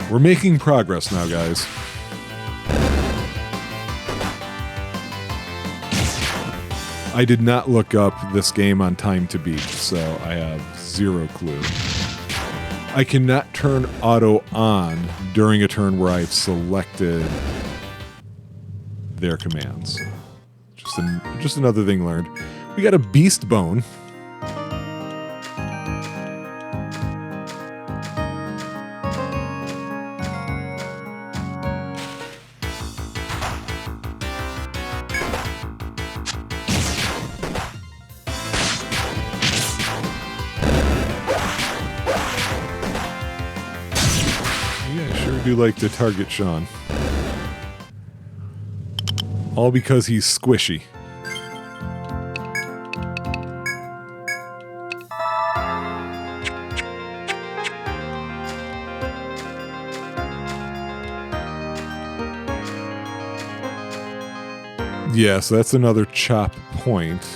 We're making progress now, guys. I did not look up this game on Time to Beat, so I have zero clue. I cannot turn auto on during a turn where I've selected their commands. Just another thing learned. We got a beast bone. Do like to target Sean. All because he's squishy. Yeah, so that's another chop point.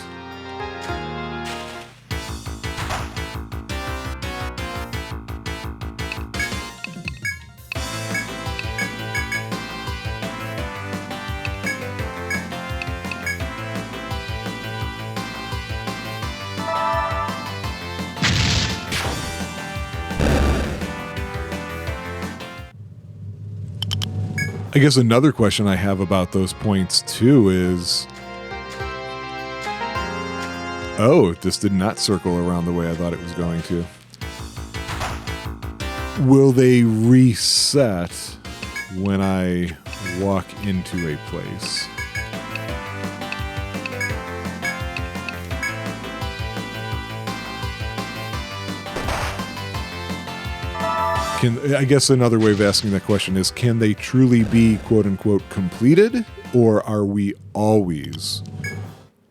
I guess another question I have about those points too is, oh, this did not circle around the way I thought it was going to. Will they reset when I walk into a place. I guess another way of asking that question is, can they truly be quote-unquote completed, or are we always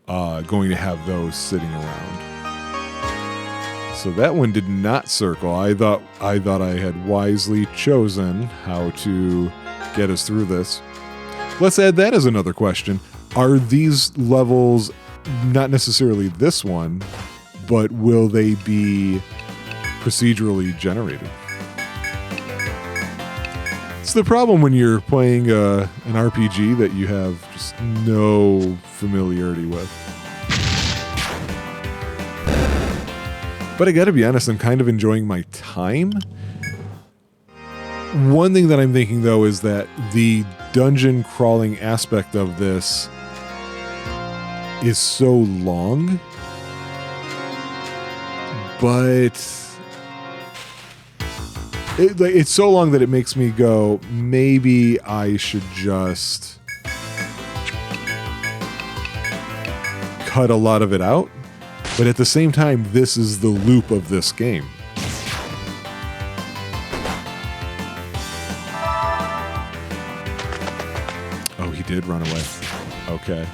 going to have those sitting around? So that one did not circle. I thought I had wisely chosen how to get us through this. Let's add that as another question. Are these levels, not necessarily this one, but will they be procedurally generated? It's the problem when you're playing an RPG that you have just no familiarity with. But I gotta be honest, I'm kind of enjoying my time. One thing that I'm thinking, though, is that the dungeon crawling aspect of this is so long, but it's so long that it makes me go, maybe I should just cut a lot of it out. But at the same time, this is the loop of this game. Oh, he did run away. Okay.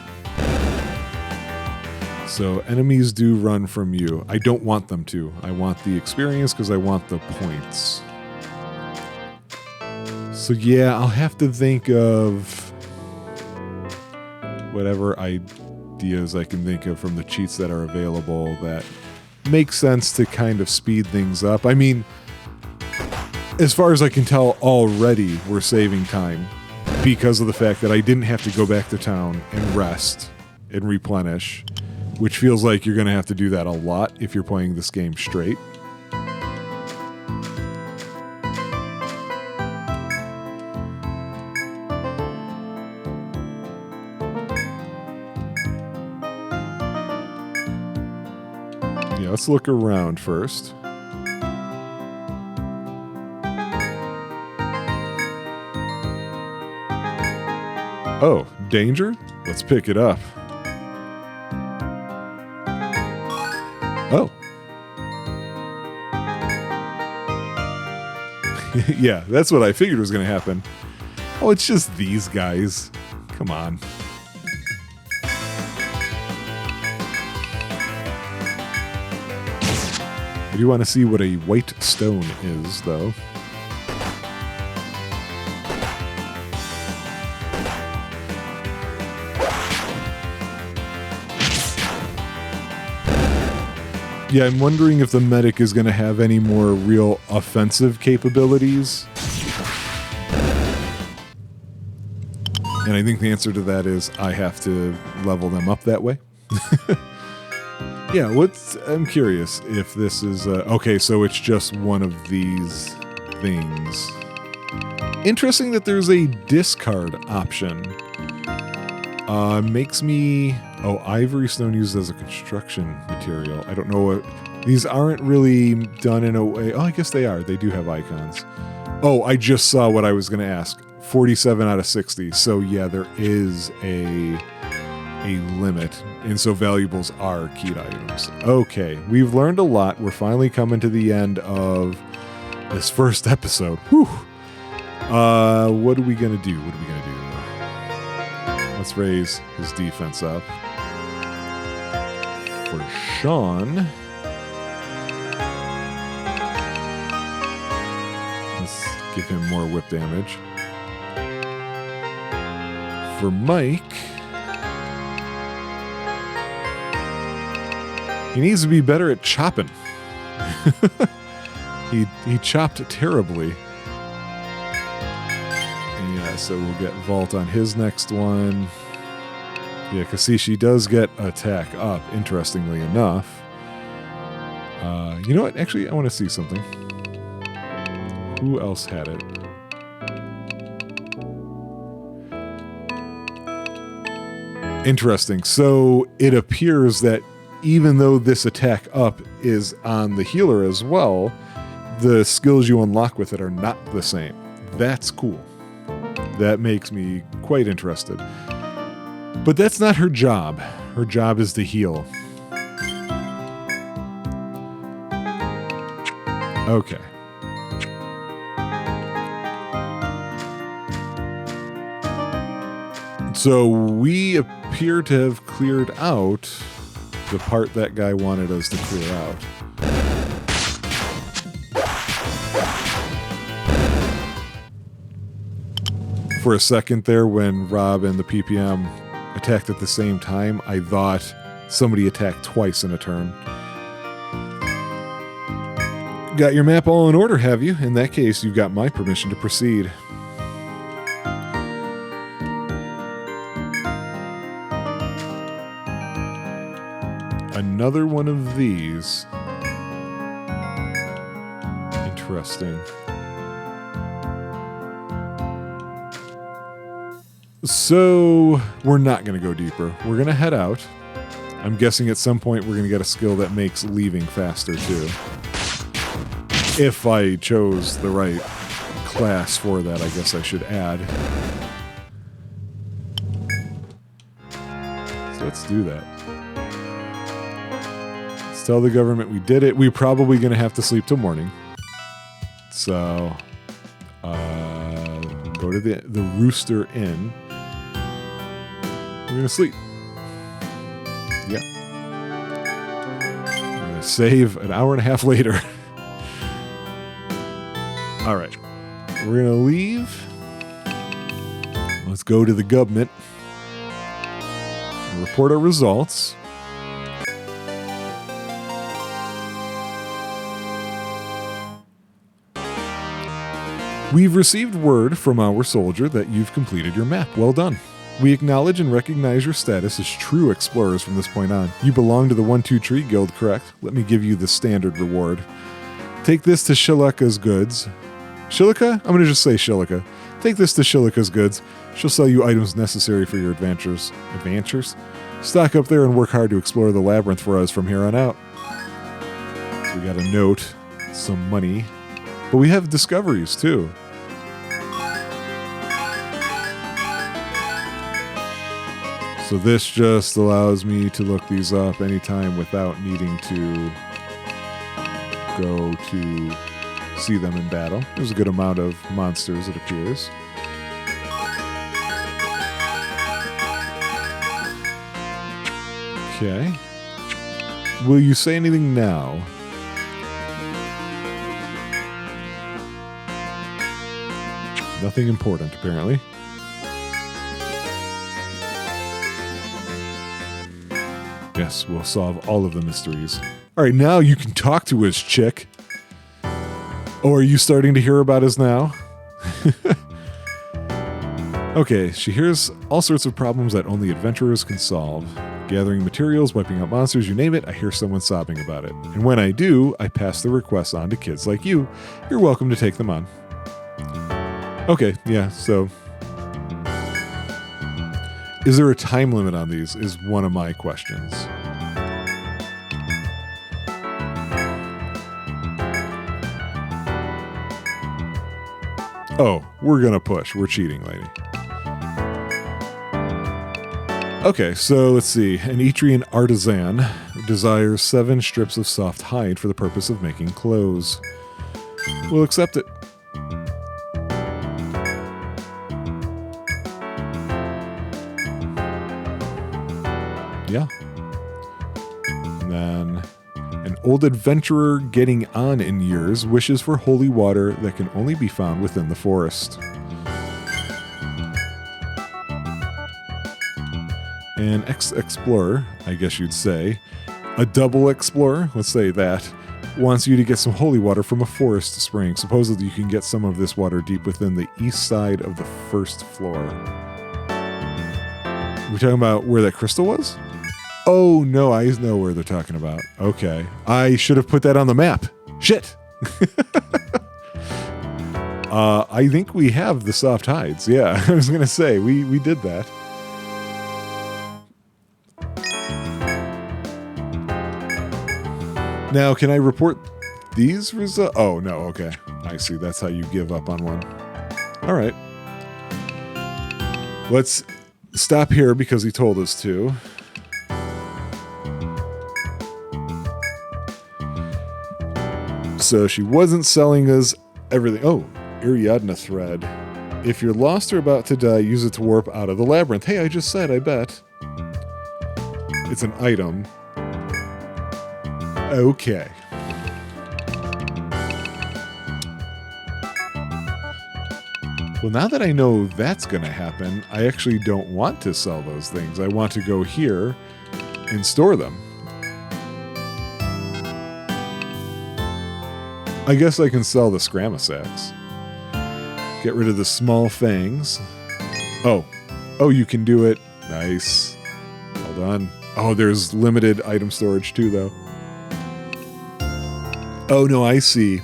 So enemies do run from you. I don't want them to. I want the experience because I want the points. So yeah, I'll have to think of whatever ideas I can think of from the cheats that are available that make sense to kind of speed things up. I mean, as far as I can tell already, we're saving time because of the fact that I didn't have to go back to town and rest and replenish, which feels like you're going to have to do that a lot if you're playing this game straight. Let's look around first. Oh, danger? Let's pick it up. Oh. Yeah, that's what I figured was going to happen. Oh, it's just these guys. Come on. I do want to see what a white stone is, though. Yeah, I'm wondering if the medic is going to have any more real offensive capabilities. And I think the answer to that is I have to level them up that way. Yeah, I'm curious if this is... okay, so it's just one of these things. Interesting that there's a discard option. Makes me... Oh, ivory stone used as a construction material. I don't know what... These aren't really done in a way... Oh, I guess they are. They do have icons. Oh, I just saw what I was going to ask. 47 out of 60. So yeah, there is a limit, and so valuables are keyed items. Okay, we've learned a lot. We're finally coming to the end of this first episode. Whew. What are we gonna do? Let's raise his defense up. For Sean, let's give him more whip damage. For Mike, he needs to be better at chopping. He chopped terribly. Yeah, so we'll get Vault on his next one. Yeah, because see, she does get attack up, interestingly enough. You know what? Actually, I want to see something. Who else had it? Interesting. So it appears that even though this attack up is on the healer as well, the skills you unlock with it are not the same. That's cool. That makes me quite interested. But that's not her job. Her job is to heal. Okay. So we appear to have cleared out the part that guy wanted us to clear out. For a second there, when Rob and the PPM attacked at the same time, I thought somebody attacked twice in a turn. Got your map all in order, have you? In that case, you've got my permission to proceed. Another one of these. Interesting. So, we're not going to go deeper. We're going to head out. I'm guessing at some point we're going to get a skill that makes leaving faster, too. If I chose the right class for that, I guess I should add. So let's do that. Let's tell the government we did it. We're probably going to have to sleep till morning. So, go to the Rooster Inn. We're going to sleep. Yeah. We're going to save an hour and a half later. All right. We're going to leave. Let's go to the government and report our results. We've received word from our soldier that you've completed your map. Well done. We acknowledge and recognize your status as true explorers from this point on. You belong to the 1-2 Tree Guild, correct? Let me give you the standard reward. Take this to Shilika's goods. Shilika? I'm going to just say Shilika. Take this to Shilika's goods. She'll sell you items necessary for your adventures. Adventures? Stock up there and work hard to explore the labyrinth for us from here on out. So we got a note, some money. But we have discoveries, too. So this just allows me to look these up anytime without needing to go to see them in battle. There's a good amount of monsters, it appears. Okay. Will you say anything now? Nothing important, apparently. Yes, we'll solve all of the mysteries. All right, now you can talk to us, chick. Oh, are you starting to hear about us now? Okay, she hears all sorts of problems that only adventurers can solve. Gathering materials, wiping out monsters, you name it, I hear someone sobbing about it. And when I do, I pass the requests on to kids like you. You're welcome to take them on. Okay, yeah, so... Is there a time limit on these, is one of my questions. Oh, we're gonna push. We're cheating, lady. Okay, so let's see. An Etrian artisan desires 7 strips of soft hide for the purpose of making clothes. We'll accept it. Yeah. And then an old adventurer getting on in years wishes for holy water that can only be found within the forest. An ex-explorer, I guess you'd say, a double explorer, let's say that, wants you to get some holy water from a forest spring. Supposedly you can get some of this water deep within the east side of the first floor. We're talking about where that crystal was? Oh, no, I know where they're talking about. Okay. I should have put that on the map. Shit. I think we have the soft hides. Yeah, I was going to say, we did that. Now, can I report these results? Oh, no, okay. I see. That's how you give up on one. All right. Let's stop here because he told us to. So she wasn't selling us everything. Oh, Ariadne thread. If you're lost or about to die, use it to warp out of the labyrinth. Hey, I just said, I bet. It's an item. Okay. Well, now that I know that's going to happen, I actually don't want to sell those things. I want to go here and store them. I guess I can sell the Scramasax. Get rid of the small fangs. Oh, you can do it. Nice. Hold on. Oh, there's limited item storage too, though. Oh, no, I see.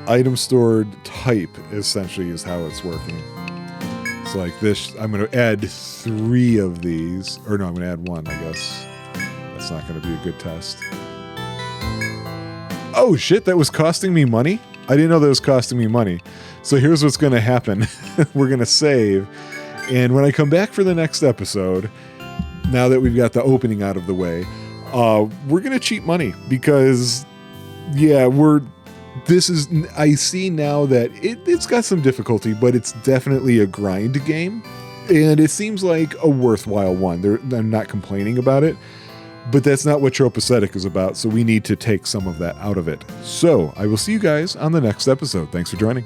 Item stored type essentially is how it's working. So like this, I'm going to add 3 of these. Or no, I'm going to add 1, I guess. That's not going to be a good test. Oh shit, that was costing me money? I didn't know that was costing me money. So here's what's going to happen. We're going to save. And when I come back for the next episode, now that we've got the opening out of the way, we're going to cheat money because, yeah, I see now that it's got some difficulty, but it's definitely a grind game. And it seems like a worthwhile one. I'm not complaining about it. But that's not what Tropeacetic is about, so we need to take some of that out of it. So, I will see you guys on the next episode. Thanks for joining.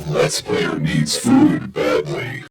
Let's Player needs food badly.